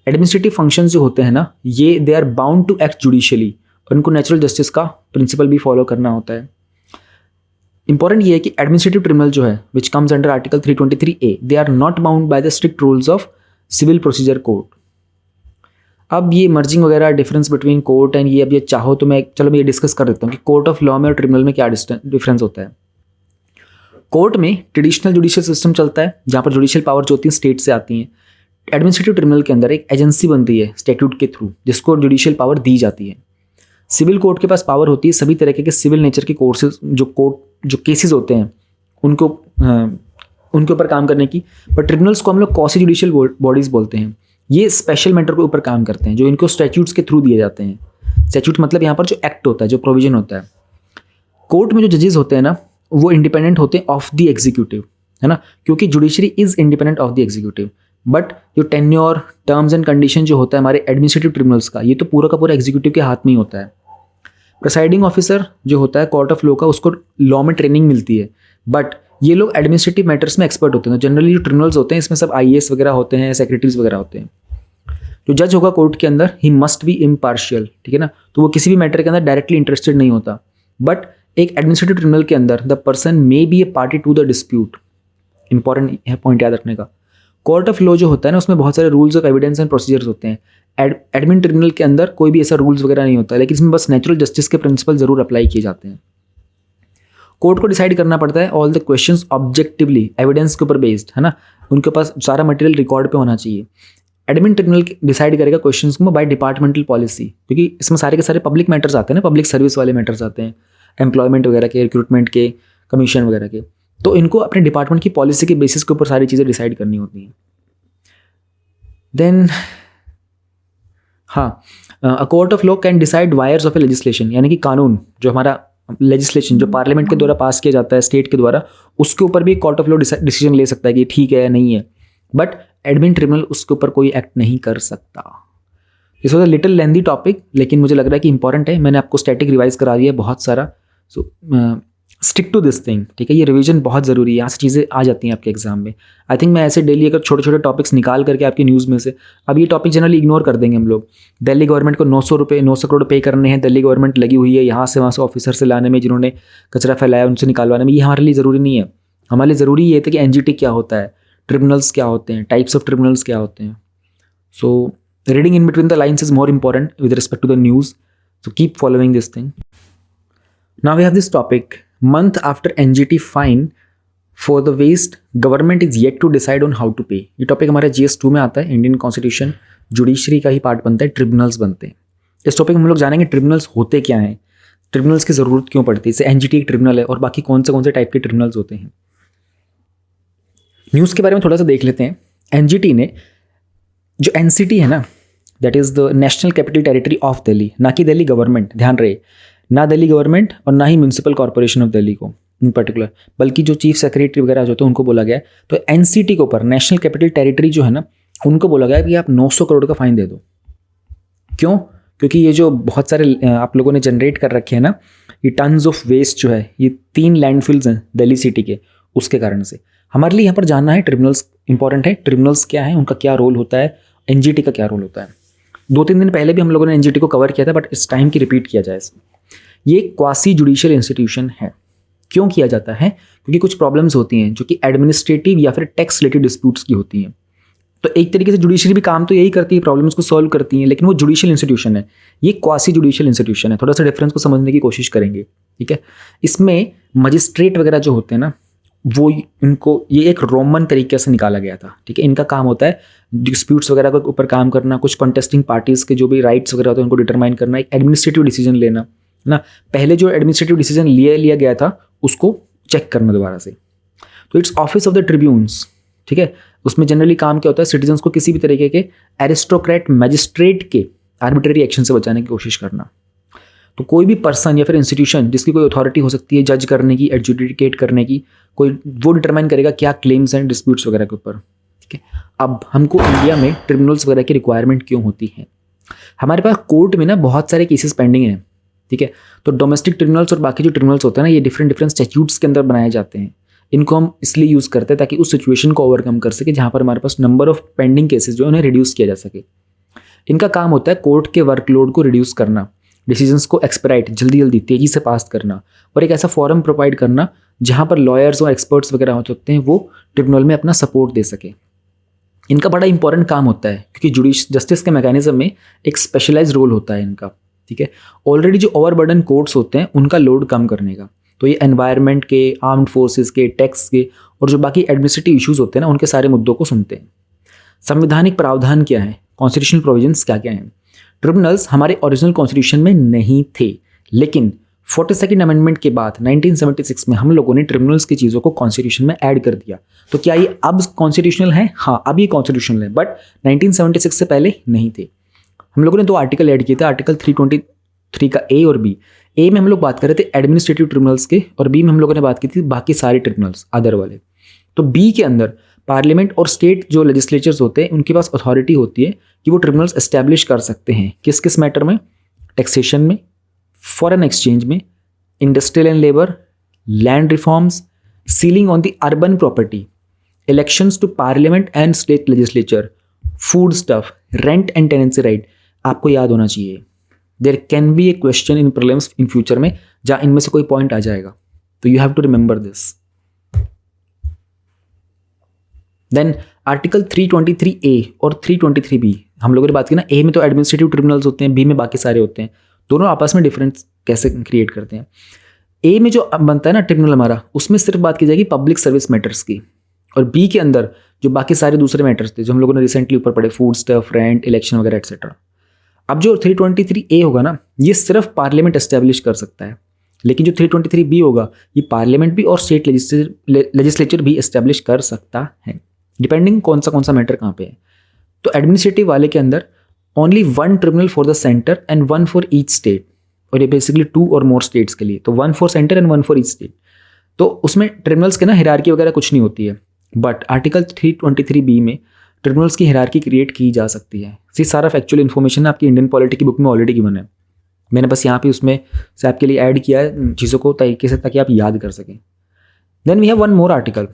एडमिनिस्ट्रेटिव फंक्शंस जो होते हैं ना, ये they are bound to act judicially, और इनको नेचुरल जस्टिस का प्रिंसिपल भी फॉलो करना होता है। इंपॉर्टेंट ये है कि एडमिनिस्ट्रेटिव ट्रिब्यूनल जो है which comes under article 323A, they are not bound by the strict rules of civil procedure code. अब ये मर्जिंग वगैरह डिफरेंस बिटवीन कोर्ट एंड ये, अब ये चाहो तो मैं ये डिस्कस कर देता हूँ कि कोर्ट ऑफ लॉ में और ट्रिब्यूनल में क्या डिफरेंस होता है। कोर्ट में ट्रेडिशनल जुडिशियल सिस्टम चलता है, जहाँ पर जुडिशियल पावर जो होती है स्टेट से आती हैं। एडमिनिस्ट्रेटिव ट्रिब्यूनल के अंदर एक एजेंसी बनती है स्टैट्यूट के थ्रू, जिसको जुडिशियल पावर दी जाती है। सिविल कोर्ट के पास पावर होती है सभी तरह के सिविल नेचर के कोर्सेज जो केसेस होते हैं उनके ऊपर काम करने की। पर ट्रिब्यूनल्स को हम लोग क्वासी जुडिशियल बॉडीज बोलते हैं। ये स्पेशल मैटर के ऊपर काम करते हैं जो इनको स्टैट्यूट्स के थ्रू दिए जाते हैं। स्टैट्यूट मतलब यहाँ पर जो एक्ट होता है, जो प्रोविजन होता है। कोर्ट में जो जजेस होते हैं ना, वो इंडिपेंडेंट होते हैं ऑफ द एग्जीक्यूटिव, है ना, क्योंकि judiciary is independent of the executive. But जो टेन्योर, टर्म्स एंड कंडीशन जो होता है हमारे एडमिनिस्ट्रेटिव ट्रिब्यूनल्स का, ये तो पूरा का पूरा एग्जीक्यूटिव के हाथ में ही होता है। प्रिसाइडिंग ऑफिसर जो होता है कोर्ट ऑफ लॉ का, उसको लॉ में ट्रेनिंग मिलती है, बट ये लोग एडमिनिस्ट्रेटिव मैटर्स में एक्सपर्ट होते हैं। जनरली जो ट्रिब्यूनल्स होते हैं इसमें सब IAS वगैरह होते हैं, सेक्रेटरीज वगैरह होते हैं। जो जज होगा कोर्ट के अंदर, ही मस्ट बी इम्पार्शियल, ठीक है ना, तो वो किसी भी मैटर के अंदर डायरेक्टली इंटरेस्टेड नहीं होता। बट एक एडमिनिस्ट्रेटिव ट्रिब्यूनल के अंदर the person may be a party to the dispute. Important है पॉइंट याद रखने का। कोर्ट ऑफ लॉ जो होता है ना, उसमें बहुत सारे rules of evidence and procedures होते हैं। एडमिन ट्रिब्यूनल के अंदर कोई भी ऐसा रूल्स वगैरह नहीं होता है, लेकिन इसमें बस नेचुरल जस्टिस के प्रिंसिपल जरूर अप्लाई किए जाते हैं। कोर्ट को डिसाइड करना पड़ता है all the questions objectively, evidence के ऊपर बेस्ड, है ना, उनके पास सारा मटेरियल रिकॉर्ड पे होना चाहिए। एडमिन ट्रिब्यूनल डिसाइड करेगा क्वेश्चंस को बाय डिपार्टमेंटल पॉलिसी, क्योंकि इसमें सारे के सारे पब्लिक मैटर्स आते हैं ना, पब्लिक सर्विस वाले मैटर्स आते हैं, एम्प्लॉयमेंट वगैरह के, रिक्रूटमेंट के, कमीशन वगैरह के। तो इनको अपने डिपार्टमेंट की पॉलिसी के बेसिस के ऊपर सारी चीज़ें डिसाइड करनी होती हैं। Then a court of law can decide vires of a legislation, यानी कि कानून जो हमारा लेजिस्लेशन जो पार्लियामेंट के द्वारा पास किया जाता है स्टेट के द्वारा, उसके ऊपर भी कोर्ट ऑफ लॉ डिसीजन ले सकता है कि ठीक है या नहीं है। बट एडमिन ट्रिब्यूनल उसके ऊपर कोई एक्ट नहीं कर सकता। This was a little lengthy topic, लेकिन मुझे लग रहा है कि इंपॉर्टेंट है। मैंने आपको स्टैटिक रिवाइज करा दिया है बहुत सारा, so stick to this thing, ठीक है। ये रिवीजन बहुत ज़रूरी है, यहाँ से चीज़ें आ जाती हैं आपके एग्जाम में। आई थिंक मैं ऐसे डेली अगर छोटे छोटे टॉपिक्स निकाल करके आपकी न्यूज़ में से, अब ये टॉपिक जनरली इग्नोर कर देंगे हम लोग। दिल्ली गवर्नमेंट को 900 करोड़ पे करने हैं, दिल्ली गवर्नमेंट लगी हुई है यहाँ से वहाँ से ऑफिसर से लाने में, जिन्होंने कचरा फैलाया उनसे निकालवाने में। ये हमारे लिए ज़रूरी नहीं है। हमारे लिए ज़रूरी ये था कि NGT क्या होता है, ट्रिब्यूनल्स क्या होते हैं, टाइप्स ऑफ ट्रिब्यूनल्स क्या होते हैं। So reading in between the lines is more important with respect to the news, so keep following this thing. Now we have this topic, month after NGT fine for the waste, government is yet to decide on how to pay। ये topic हमारे GS2 में आता है। Indian constitution judiciary का ही part बनता है, tribunals बनते हैं। इस टॉपिक में हम लोग जानेंगे ट्रिब्यूनल्स होते क्या हैं, ट्रिब्यूनल्स की ज़रूरत क्यों पड़ती है, जैसे NGT एक ट्रिब्यूनल है और बाकी कौन से टाइप के ट्रिब्यूनल्स होते हैं। न्यूज़ के बारे में थोड़ा सा देख लेते हैं। NGT ने जो NCT है ना, that is the national capital territory of Delhi, ना कि दिल्ली गवर्नमेंट, ध्यान रहे, ना दिल्ली गवर्नमेंट और ना ही म्यूनसिपल कॉर्पोरेशन ऑफ दिल्ली को इन पर्टिकुलर, बल्कि जो चीफ सेक्रेटरी वगैरह जो होते हैं उनको बोला गया है। तो एनसीटी के ऊपर, नेशनल कैपिटल टेरिटरी जो है ना, उनको बोला गया है कि आप 900 करोड़ का फाइन दे दो। क्यों? क्योंकि ये जो बहुत सारे आप लोगों ने जनरेट कर रखे हैं ना, ये टन्स ऑफ वेस्ट जो है, ये 3 लैंडफिल्स हैं दिल्ली सिटी के, उसके कारण से। हमारे लिए यहाँ पर जानना है ट्रिब्यूनल्स इंपॉर्टेंट है, ट्रिब्यूनल्स क्या है, उनका क्या रोल होता है, एनजीटी का क्या रोल होता है। 2-3 दिन पहले भी हम लोगों ने एनजीटी को कवर किया था, बट इस टाइम की रिपीट किया जाए इसमें। ये क्वासी जुडिशियल इंस्टीट्यूशन है। क्यों किया जाता है? क्योंकि कुछ प्रॉब्लम्स होती हैं जो कि एडमिनिस्ट्रेटिव या फिर टैक्स रिलेटेड डिस्प्यूट्स की होती हैं। तो एक तरीके से जुडिशरी भी काम तो यही करती है, प्रॉब्लम्स को सॉल्व करती हैं, लेकिन वो जुडिशियल इंस्टीट्यूशन है, ये क्वासी जुडिशियल इंस्टीट्यूशन है। थोड़ा सा डिफरेंस को समझने की कोशिश करेंगे, ठीक है। इसमें मजिस्ट्रेट वगैरह जो होते हैं ना, वो इनको ये एक रोमन तरीके से निकाला गया था, ठीक है। इनका काम होता है डिस्प्यूट्स वगैरह के ऊपर काम करना, कुछ कंटेस्टिंग पार्टीज़ के जो भी राइट्स वगैरह होते हैं उनको डिटरमाइन करना, एक एडमिनिस्ट्रेटिव डिसीजन लेना ना। पहले जो एडमिनिस्ट्रेटिव डिसीजन लिया गया था उसको चेक करना दोबारा से। तो इट्स ऑफिस ऑफ द ट्रिब्यून्स, ठीक है। उसमें जनरली काम क्या होता है, सिटीजन्स को किसी भी तरीके के एरिस्टोक्रेट मैजिस्ट्रेट के आर्बिट्रेरी एक्शन से बचाने की कोशिश करना। तो कोई भी पर्सन या फिर इंस्टीट्यूशन जिसकी कोई अथॉरिटी हो सकती है जज करने की, एडजुडिकेट करने की, कोई वो डिटरमाइन करेगा क्या क्लेम्स हैं डिस्प्यूट्स वगैरह के ऊपर, ठीक है। अब हमको इंडिया में ट्रिब्यूनल्स वगैरह की रिक्वायरमेंट क्यों होती है? हमारे पास कोर्ट में ना बहुत सारे केसेस पेंडिंग हैं, ठीक है। तो डोमेस्टिक ट्रिब्यूनल्स और बाकी जो ट्रिब्यूनल्स होते हैं ना, ये डिफरेंट स्टैट्यूट्स के अंदर बनाए जाते हैं। इनको हम इसलिए यूज़ करते हैं ताकि उस सिचुएशन को ओवरकम कर सके जहाँ पर हमारे पास नंबर ऑफ पेंडिंग केसेस जो है उन्हें रिड्यूस किया जा सके। इनका काम होता है कोर्ट के वर्कलोड को रिड्यूस करना, डिसीजंस को एक्सपेडाइट जल्दी तेजी से पास करना, और एक ऐसा फोरम प्रोवाइड करना जहाँ पर लॉयर्स और एक्सपर्ट्स वगैरह हो सकते हैं वो ट्रिब्यूनल में अपना सपोर्ट दे सके। इनका बड़ा इंपॉर्टेंट काम होता है क्योंकि जस्टिस के मैकेनिज्म में एक स्पेशलाइज रोल होता है इनका, ठीक है। ऑलरेडी जो ओवरबर्डन कोर्ट्स होते हैं उनका लोड कम करने का। तो ये एनवायरनमेंट के, आर्म्ड फोर्सेस के, टैक्स के और जो बाकी एडमिनिस्ट्रेटिव इश्यूज होते हैं ना, उनके सारे मुद्दों को सुनते हैं। संवैधानिक प्रावधान क्या है, कॉन्स्टिट्यूशनल प्रोविजंस क्या क्या हैं। ट्रिब्यूनल्स हमारे ओरिजिनल कॉन्स्टिट्यूशन में नहीं थे, लेकिन 42nd अमेंडमेंट के बाद 1976 में हम लोगों ने ट्रिब्यूनल्स की चीज़ों को कॉन्स्टिट्यूशन में ऐड कर दिया। तो क्या ये अब कॉन्स्टिट्यूशनल है? हाँ, अब ये कॉन्स्टिट्यूशनल है, बट 1976 से पहले नहीं थे। हम लोगों ने 2 आर्टिकल ऐड किए थे, आर्टिकल 323 का ए और बी। ए में हम लोग बात कर रहे थे एडमिनिस्ट्रेटिव ट्रिब्यूनल्स के, और बी में हम लोगों ने बात की थी बाकी सारे ट्रिब्यूनल्स अदर वाले। तो बी के अंदर पार्लियामेंट और स्टेट जो लेजिस्लेचर्स होते हैं उनके पास अथॉरिटी होती है कि वो ट्रिब्यूनल्स एस्टैब्लिश कर सकते हैं। किस किस मैटर में? टैक्सेशन में, फॉरेन एक्सचेंज में, industrial and labour, land reforms, ceiling on the urban property, elections to parliament and state legislature, food stuff, rent and tenancy right. आपको याद होना चाहिए, there can be a question in prelims in future में जहाँ इनमें से कोई point आ जाएगा, तो you have to remember this. Then article 323A और 323B हम लोगों ने बात की ना, ए में तो एडमिनिस्ट्रेटिव ट्रिब्यूनल्स होते हैं, बी में बाकी सारे होते हैं, दोनों आपस में डिफरेंस कैसे क्रिएट करते हैं। ए में जो बनता है ना ट्रिब्यूनल हमारा, उसमें सिर्फ बात की जाएगी पब्लिक सर्विस मैटर्स की, और बी के अंदर जो बाकी सारे दूसरे मैटर्स थे जो हम लोगों ने रिसेंटली ऊपर पढ़े, फूड स्टफ, रेंट, इलेक्शन वगैरह एक्सेट्रा। अब जो 323A होगा ना, ये सिर्फ पार्लियामेंट एस्टेब्लिश कर सकता है, लेकिन जो 323B होगा ये पार्लियामेंट भी और स्टेट लेजिस्लेचर भी एस्टेब्लिश कर सकता है, डिपेंडिंग कौन सा मैटर कहाँ पे है। तो एडमिनिस्ट्रेटिव वाले के अंदर only 1 tribunal for the centre and 1 for each state, और ये बेसिकली 2 और मोर स्टेट्स के लिए, तो 1 for centre and 1 for each state. तो उसमें ट्रिब्यूनल्स के ना हिरार्की वगैरह कुछ नहीं होती है, बट आर्टिकल 323B में ट्रिब्यूनल्स की हिरार्की क्रिएट की जा सकती है। ये सारा फैक्चुअल इन्फॉर्मेशन आपकी इंडियन पॉलिटी की बुक में ऑलरेडी गिवन है, मैंने बस यहाँ पे उसमें से आपके लिए ऐड किया है चीज़ों को तरीके से ताकि आप याद कर सकें। Then we have 1 more article,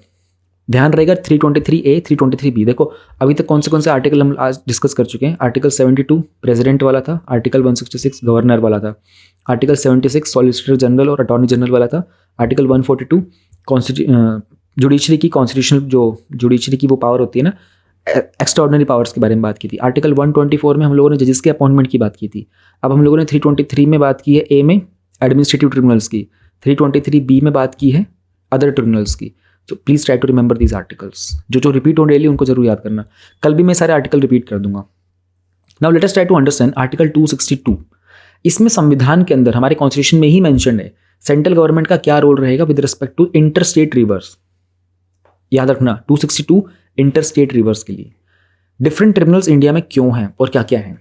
ध्यान रहेगा 323A 323B। देखो अभी तक कौन से आर्टिकल हम आज डिस्कस कर चुके हैं। आर्टिकल 72 प्रेसिडेंट वाला था, आर्टिकल 166 गवर्नर वाला था, आर्टिकल 76 सॉलिसिटर जनरल और अटॉर्नी जनरल वाला था, आर्टिकल 142 जुडिशरी की कॉन्स्टिट्यूशनल जो जुडिशरी की वो पावर होती है ना, एक्स्ट्राऑर्डिनरी पावर्स के बारे में बात की थी। आर्टिकल 124 में हम लोगों ने जजेस के अपॉइंटमेंट की बात की थी। अब हम लोगों ने 323 में बात की है ए में एडमिनिस्ट्रेटिव ट्रिब्यूनल्स की, 323B में बात की है अदर ट्रिब्यूनल्स की। तो please try to remember these articles, जो रिपीट हो डेली उनको जरूर याद करना। कल भी मैं सारे आर्टिकल रिपीट कर दूंगा। Now let us try to understand article 262। इसमें संविधान के अंदर हमारे कॉन्स्टिट्यूशन में ही मेंशन है सेंट्रल गवर्नमेंट का क्या रोल रहेगा with respect to inter state rivers. याद रखना 262 इंटर स्टेट रिवर्स के लिए। डिफरेंट ट्रिब्यूनल्स इंडिया में क्यों हैं और क्या क्या हैं।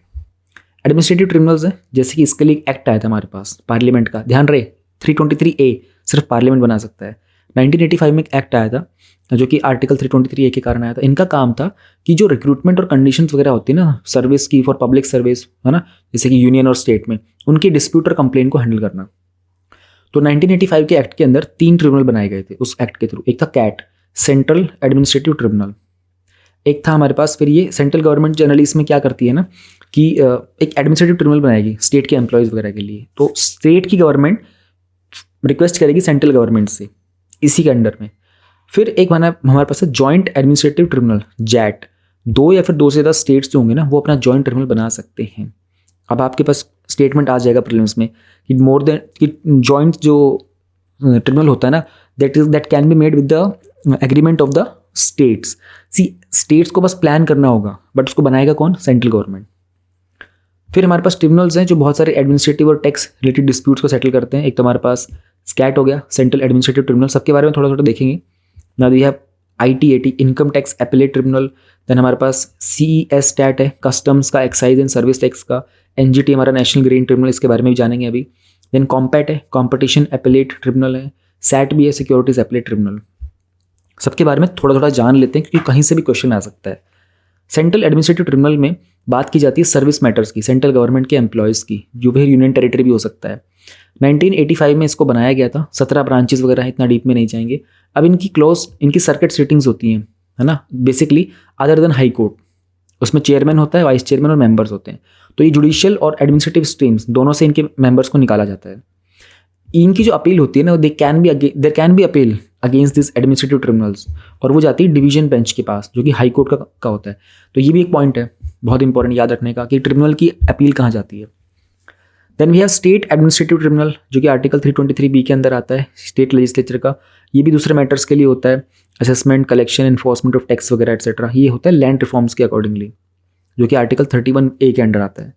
एडमिनिस्ट्रेटिव ट्रिब्यूनल्स हैं, जैसे कि इसके लिए एक्ट आया था हमारे पास पार्लियामेंट का, ध्यान रहे 323A सिर्फ पार्लियामेंट बना सकता है। 1985 में एक एक्ट आया था जो कि आर्टिकल 323A के कारण आया था। इनका काम था कि जो रिक्रूटमेंट और कंडीशंस वगैरह होती है ना सर्विस की, फॉर पब्लिक सर्विस, है ना, जैसे कि यूनियन और स्टेट में, उनकी डिस्प्यूट और कंप्लेन को हैंडल करना। तो 1985 के एक्ट के अंदर 3 ट्रिब्यूनल बनाए गए थे उस एक्ट के थ्रू। एक था कैट, सेंट्रल एडमिनिस्ट्रेटिव ट्रिब्यूनल। एक था हमारे पास, फिर ये सेंट्रल गवर्नमेंट जनरली इसमें क्या करती है ना कि एक एडमिनिस्ट्रेटिव ट्रिब्यूनल बनाएगी स्टेट के एम्प्लॉयज़ वगैरह के लिए। तो स्टेट की गवर्नमेंट रिक्वेस्ट करेगी सेंट्रल गवर्नमेंट से इसी के अंडर में। फिर एक बना हमारे पास है जॉइंट एडमिनिस्ट्रेटिव ट्रिब्यूनल, जैट। 2 या फिर 2 से ज़्यादा स्टेट्स जो होंगे ना वो अपना जॉइंट ट्रिब्यूनल बना सकते हैं। अब आपके पास स्टेटमेंट आ जाएगा प्रीलिम्स में कि मोर देन कि जॉइंट जो ट्रिब्यूनल होता है ना that can be made with the agreement of the states. States को बस प्लान करना होगा, बट उसको बनाएगा कौन? Central government. फिर हमारे पास ट्रिब्यूनल्स हैं जो बहुत सारे एडमिनिस्ट्रेटिव और टैक्स रिलेटेड डिस्प्यूट्स को सेटल करते हैं। एक तो हमारे पास स्कैट हो गया, सेंट्रल एडमिनिस्ट्रेटिव ट्रिब्यूनल, सबके बारे में थोड़ा थोड़ा देखेंगे। Now we have ITAT, income tax appellate tribunal. Then हमारे पास CES स्टैट है, कस्टम्स का, एक्साइज एंड सर्विस टैक्स का। NGT हमारा नेशनल ग्रीन ट्रिब्यूनल, इसके बारे में भी जानेंगे अभी। देन कॉम्पैट है, कॉम्पिटिशन एपेलेट ट्रिब्यूनल है। SAT भी है, सिक्योरिटीज एपेलेट ट्रिब्यूनल। सबके बारे में थोड़ा थोड़ा जान लेते हैं क्योंकि कहीं से भी क्वेश्चन आ सकता है। सेंट्रल एडमिनिस्ट्रेटिव ट्रिब्यूनल में बात की जाती है सर्विस मैटर्स की, सेंट्रल गवर्नमेंट के एम्प्लॉयज़ की, जो भी यूनियन टेरिटरी भी हो सकता है। 1985 में इसको बनाया गया था। 17 ब्रांचेस वगैरह हैं, इतना डीप में नहीं जाएंगे। अब इनकी सर्किट सीटिंग्स होती हैं, है ना, basically other than high court. उसमें चेयरमैन होता है, वाइस चेयरमैन और मेंबर्स होते हैं। तो ये जुडिशियल और एडमिनिस्ट्रेटिव स्ट्रीम्स दोनों से इनके मेंबर्स को निकाला जाता है। इनकी जो अपील होती है ना, there can be appeal against this administrative tribunals, और वो जाती है डिवीजन बेंच के पास जो कि हाई कोर्ट का होता है। तो ये भी एक पॉइंट है बहुत इंपॉर्टेंट याद रखने का कि ट्रिब्यूनल की अपील कहाँ जाती है। Then we have state administrative tribunal जो कि आर्टिकल 323B के अंदर आता है, स्टेट लेजिस्लेचर का। ये भी दूसरे मैटर्स के लिए होता है, assessment, collection, enforcement of tax वगैरह एटसेट्रा। ये होता है लैंड रिफॉर्म्स के अकॉर्डिंगली, जो कि आर्टिकल 31A के अंडर आता है,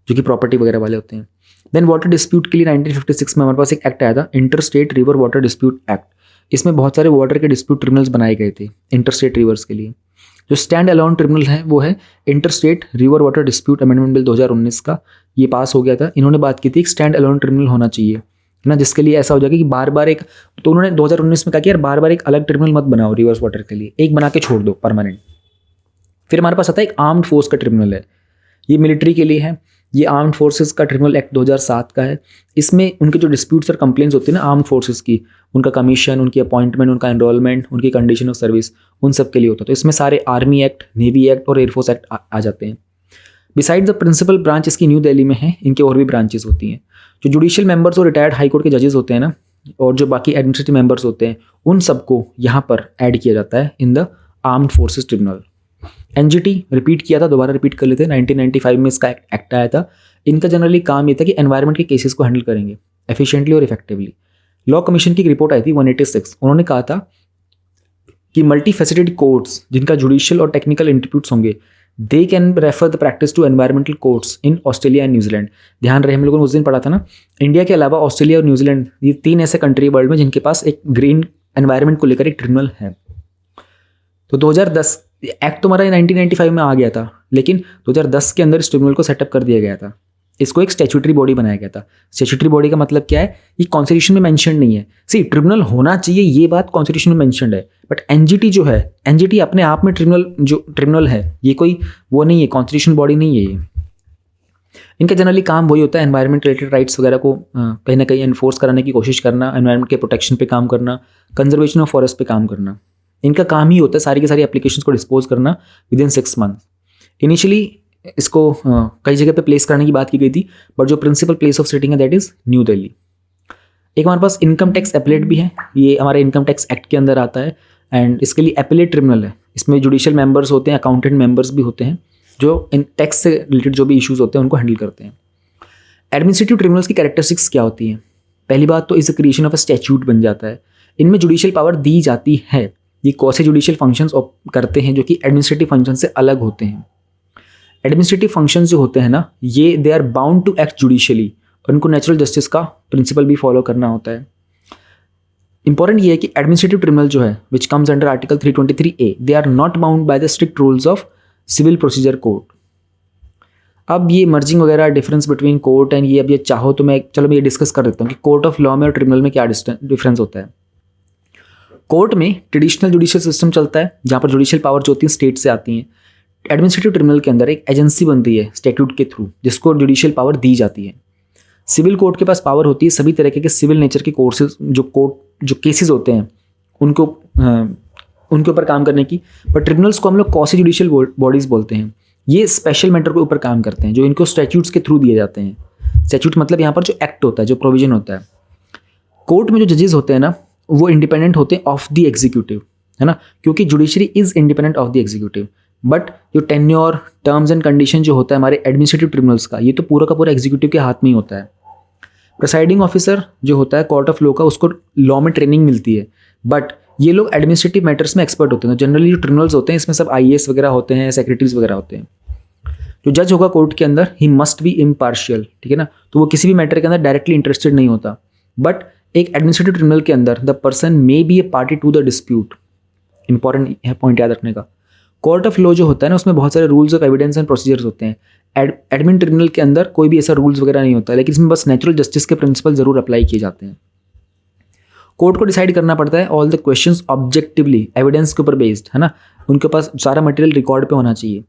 जो कि प्रॉपर्टी वगैरह वाले होते हैं। देन वाटर डिस्प्यूट के लिए 1956 में हमारे पास एक एक्ट आया था, inter state river water dispute act. इसमें बहुत सारे वाटर के डिस्प्यूट ट्रिब्यूनल्स बनाए गए थे इंटर स्टेट रिवर्स के लिए। जो स्टैंड अलोन ट्रिब्यूनल है वो है inter state river water dispute amendment bill 2019 का, ये पास हो गया था। इन्होंने बात की थी एक स्टैंड अलोन ट्रिब्यूनल होना चाहिए ना, जिसके लिए ऐसा हो जाएगा कि बार बार एक, तो उन्होंने 2019 में कहा कि यार बार बार एक अलग ट्रिब्यूनल मत बनाओ रिवर्स वाटर के लिए, एक बना के छोड़ दो परमानेंट। फिर हमारे पास आता है एक आर्म्ड फोर्स का ट्रिब्यूनल है, ये मिलिट्री के लिए है। ये आर्म्ड फोर्सेस का ट्रिब्यूनल एक्ट 2007 का है। इसमें उनके जो डिस्प्यूट्स और कंप्लेंट्स होती है ना आर्म्ड फोर्सेस की, उनका कमीशन, उनकी अपॉइंटमेंट, उनका एनरोलमेंट, उनकी कंडीशन ऑफ सर्विस, उन सब के लिए होता है। तो इसमें सारे आर्मी एक्ट, नेवी एक्ट और एयरफोर्स एक्ट आ जाते हैं। बिसाइड द प्रिंसिपल ब्रांच इसकी न्यू दिल्ली में है, इनके और भी ब्रांचेस होती हैं। जो जुडिशियल मेंबर्स और रिटायर्ड हाई कोर्ट के जजेस होते हैं ना, और जो बाकी एडमिनिस्ट्रेटिव मेंबर्स होते हैं, उन सबको यहाँ पर ऐड किया जाता है in the armed forces tribunal. NGT repeat किया था, दोबारा रिपीट कर लेते हैं। 1995 में इसका एक्ट आया था। इनका जनरली काम ये था कि एनवायरनमेंट के केसेस को हैंडल करेंगे एफिशिएंटली और इफेक्टिवली। लॉ कमीशन की एक रिपोर्ट आई थी 186, उन्होंने कहा था कि मल्टी फैसेटेड कोर्ट्स जिनका जुडिशियल और टेक्निकल इंटरप्यूट्स होंगे, they can refer the practice to environmental courts in Australia and New Zealand. ध्यान रहे, हम लोगों ने उस दिन पढ़ा था ना, इंडिया के अलावा ऑस्ट्रेलिया और न्यूजीलैंड, ये 3 ऐसे कंट्री वर्ल्ड में जिनके पास एक ग्रीन एनवायरनमेंट को लेकर एक ट्रिब्यूनल है। तो 2010 एक्ट तो हमारा 1995 में आ गया था, लेकिन 2010 के अंदर इस ट्रिब्यूनल को सेटअप कर दिया गया था। इसको एक स्टैट्यूटरी बॉडी बनाया गया था। स्टैट्यूटरी बॉडी का मतलब क्या है, ये कॉन्स्टिट्यूशन में मेंशन नहीं है। ट्रिब्यूनल होना चाहिए ये बात कॉन्स्टिट्यूशन में मेंशन्ड है, बट NGT जो है, NGT अपने आप में ट्रिब्यूनल है, ये कोई वो नहीं है, कॉन्स्टिट्यूशन बॉडी नहीं है ये। इनका जनरली काम वही होता है, एनवायरमेंट रिलेटेड राइट्स वगैरह को कहीं ना कहीं एनफोर्स कराने की कोशिश करना, एनवायरमेंट के प्रोटेक्शन पे काम करना, कंजर्वेशन ऑफ फॉरेस्ट पे काम करना। इनका काम ही होता है सारी की सारी एप्लीकेशंस को डिस्पोज करना विदिन 6 मंथ। इनिशियली इसको कई जगह पे प्लेस करने की बात की गई थी, बट जो प्रिंसिपल प्लेस ऑफ सिटिंग है दैट इज़ न्यू दिल्ली। एक हमारे पास इनकम टैक्स एपेलेट भी है, ये हमारे इनकम टैक्स एक्ट के अंदर आता है, एंड इसके लिए एपेलेट ट्रिब्यूनल है। इसमें जुडिशियल मेंबर्स होते हैं, अकाउंटेंट मेंबर्स भी होते हैं, जो इन टैक्स से रिलेटेड जो भी इश्यूज होते हैं उनको हैंडल करते हैं। एडमिनिस्ट्रेटिव ट्रिब्यूनल्स की कैरेक्टरिस्टिक्स क्या होती हैं? पहली बात तो इस क्रिएशन ऑफ अ स्टैट्यूट बन जाता है। इनमें जुडिशियल पावर दी जाती है। ये कौन से जुडिशियल फंक्शंस करते हैं जो कि एडमिनिस्ट्रेटिव फंक्शन से अलग होते हैं। एडमिनिस्ट्रेटिव फंक्शंस जो होते हैं ना, ये they are bound to act judicially, और उनको नेचुरल जस्टिस का प्रिंसिपल भी फॉलो करना होता है। इंपॉर्टेंट ये है कि एडमिनिस्ट्रेटिव ट्रिब्यूनल जो है which comes under article 323A, they are not bound by the strict rules of civil procedure code. अब ये मर्जिंग वगैरह डिफरेंस बिटवीन कोर्ट एंड ये, अब ये चाहो तो मैं ये डिस्कस कर देता हूँ कि कोर्ट ऑफ लॉ में और ट्रिब्यूनल में क्या डिफरेंस होता है। कोर्ट में ट्रेडिशनल जुडिशियल सिस्टम चलता है जहाँ पर जुडिशियल पावर जो होती है स्टेट से आती हैं। एडमिनिस्ट्रेटिव ट्रिब्यूनल के अंदर एक एजेंसी बनती है स्टैट्यूट के थ्रू जिसको जुडिशियल पावर दी जाती है। सिविल कोर्ट के पास पावर होती है सभी तरह के सिविल नेचर के कोर्सेज जो केसेस होते हैं उनके ऊपर काम करने की। पर ट्रिब्यूनल्स को हम लोग क्वासी जुडिशियल बॉडीज बोलते हैं। ये स्पेशल मैटर के ऊपर काम करते हैं जो इनको स्टैट्यूट्स के थ्रू दिए जाते हैं। स्टैट्यूट मतलब यहाँ पर जो एक्ट होता है, जो प्रोविजन होता है। कोर्ट में जो जजेस होते हैं ना वो इंडिपेंडेंट होते हैं ऑफ द एग्जीक्यूटिव, है ना, क्योंकि judiciary is independent of the executive. But जो टेन्योर, टर्म्स एंड कंडीशन जो होता है हमारे एडमिनिस्ट्रेटिव ट्रिब्यूनल्स का, ये तो पूरा का पूरा एग्जीक्यूटिव के हाथ में ही होता है। प्रिसाइडिंग ऑफिसर जो होता है कोर्ट ऑफ लॉ का, उसको लॉ में ट्रेनिंग मिलती है, बट ये लोग एडमिनिस्ट्रेटिव मैटर्स में एक्सपर्ट होते हैं। जनरली जो ट्रिब्यूनल्स होते हैं इसमें सब IAS वगैरह होते हैं, सेक्रेटरीज वगैरह होते हैं। जो जज होगा कोर्ट के अंदर, ही मस्ट बी इम्पार्शियल, ठीक है ना, तो वो किसी भी मैटर के अंदर डायरेक्टली इंटरेस्टेड नहीं होता। बट एक एडमिनिस्ट्रेटिव ट्रिब्यूनल के अंदर the person may be a party to the dispute. Important है पॉइंट याद रखने का। कोर्ट ऑफ लॉ जो होता है ना उसमें बहुत सारे rules of evidence and procedures होते हैं। एडमिन ट्रिब्यूनल के अंदर कोई भी ऐसा रूल्स वगैरह नहीं होता है, लेकिन इसमें बस नेचुरल जस्टिस के प्रिंसिपल जरूर अप्लाई किए जाते हैं। कोर्ट को डिसाइड करना पड़ता है all the questions objectively, evidence के ऊपर बेस्ड, है ना, उनके पास सारा मटेरियल रिकॉर्ड पे होना चाहिए।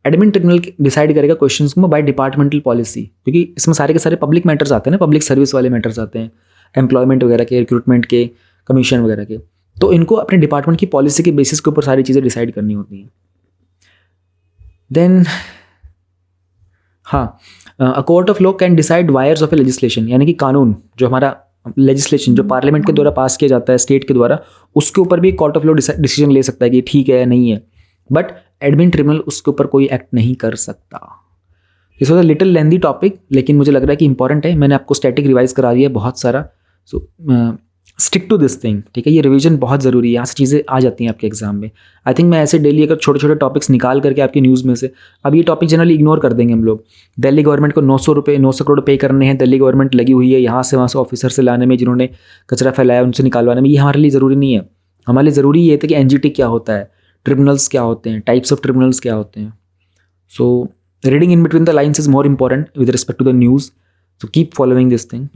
एडमिन ट्रिब्यूनल डिसाइड करेगा क्वेश्चंस को बाय डिपार्टमेंटल पॉलिसी, क्योंकि इसमें सारे के सारे पब्लिक मैटर्स आते हैं ना, पब्लिक सर्विस वाले मैटर्स आते हैं, एम्प्लॉयमेंट वगैरह के, रिक्रूटमेंट के, कमीशन वगैरह के। तो इनको अपने डिपार्टमेंट की पॉलिसी के बेसिस के ऊपर सारी चीज़ें डिसाइड करनी होती हैं। Then a court of law can decide vires of a legislation, यानी कि कानून जो हमारा लेजिस्लेशन जो पार्लियामेंट के द्वारा पास किया जाता है स्टेट के द्वारा, उसके ऊपर भी कोर्ट ऑफ लॉ डिसीजन ले सकता है कि ठीक है या नहीं है। बट एडमिन ट्रिब्यूनल उसके ऊपर कोई एक्ट नहीं कर सकता। This was a little lengthy topic, लेकिन मुझे लग रहा है कि इंपॉर्टेंट है। मैंने आपको स्टैटिक रिवाइज करा दिया है बहुत सारा, so stick to this thing, ठीक है। ये रिवीजन बहुत ज़रूरी है, यहाँ से चीज़ें आ जाती हैं आपके एग्जाम में। आई थिंक मैं ऐसे डेली अगर छोटे छोटे टॉपिक्स निकाल करके आपकी न्यूज़ में से, अब ये टॉपिक जनरली इग्नोर कर देंगे हम लोग। दिल्ली गवर्नमेंट को 900 करोड़ पे करने हैं, दिल्ली गवर्नमेंट लगी हुई है यहाँ से वहाँ से ऑफिसर से लाने में, जिन्होंने कचरा फैलाया उनसे निकालवाने में। ये हमारे लिए ज़रूरी नहीं है। हमारे लिए ज़रूरी ये था कि NGT क्या होता है, ट्रिब्यूनल्स क्या होते हैं, टाइप्स ऑफ ट्रिब्यूनल्स क्या होते हैं। So reading in between the lines is more important with respect to the news, so keep following this thing.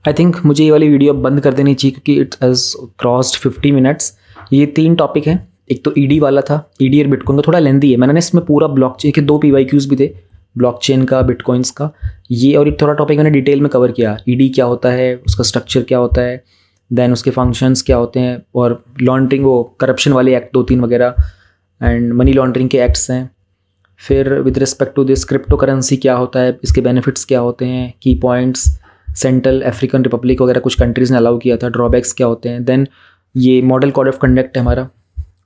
I think मुझे ये वाली वीडियो बंद कर देनी चाहिए क्योंकि इट हैज़ क्रॉस्ड 50 मिनट्स। ये 3 टॉपिक हैं, एक तो ED वाला था, ED और बिटकॉइन का थोड़ा लेंदी है। मैंने इसमें पूरा ब्लॉकचेन के 2 PYQs भी थे, ब्लॉकचेन का, बिटकॉइंस का, ये और एक थोड़ा टॉपिक मैंने डिटेल में कवर किया। ED क्या होता है, उसका स्ट्रक्चर क्या होता है, देन उसके फंक्शंस क्या होते हैं, और लॉन्ड्रिंग, वो करप्शन वाले एक्ट 2-3 वगैरह, एंड मनी लॉन्ड्रिंग के एक्ट्स हैं। फिर with respect to this crypto currency क्या होता है, इसके बेनिफिट्स क्या होते हैं, की पॉइंट्स, सेंट्रल अफ्रीकन रिपब्लिक वगैरह कुछ कंट्रीज़ ने अलाउ किया था, ड्रॉबैक्स क्या होते हैं। देन ये मॉडल कोड ऑफ कंडक्ट है हमारा।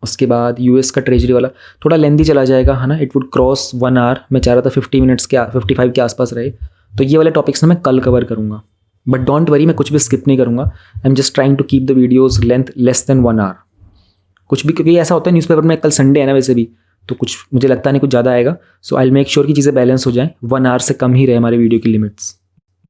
उसके बाद US का ट्रेजरी वाला थोड़ा लेंदी चला जाएगा, है ना, इट वुड क्रॉस 1 आवर। मैं चाह रहा था 50 मिनट्स के 55 के आसपास रहे। तो ये वाले टॉपिक्स ना मैं कल कवर करूँगा, बट डोंट वरी, मैं कुछ भी स्किप नहीं करूँगा। I am just trying to keep the videos length less than 1 hour. कुछ भी, क्योंकि ऐसा होता है न्यूज़पेपर में, कल संडे है ना वैसे भी, तो कुछ मुझे लगता नहीं कुछ ज़्यादा आएगा। सो आई विल मेक श्योर कि चीज़ें बैलेंस हो जाएँ, 1 आवर से कम ही रहे हमारे वीडियो की लिमिट्स।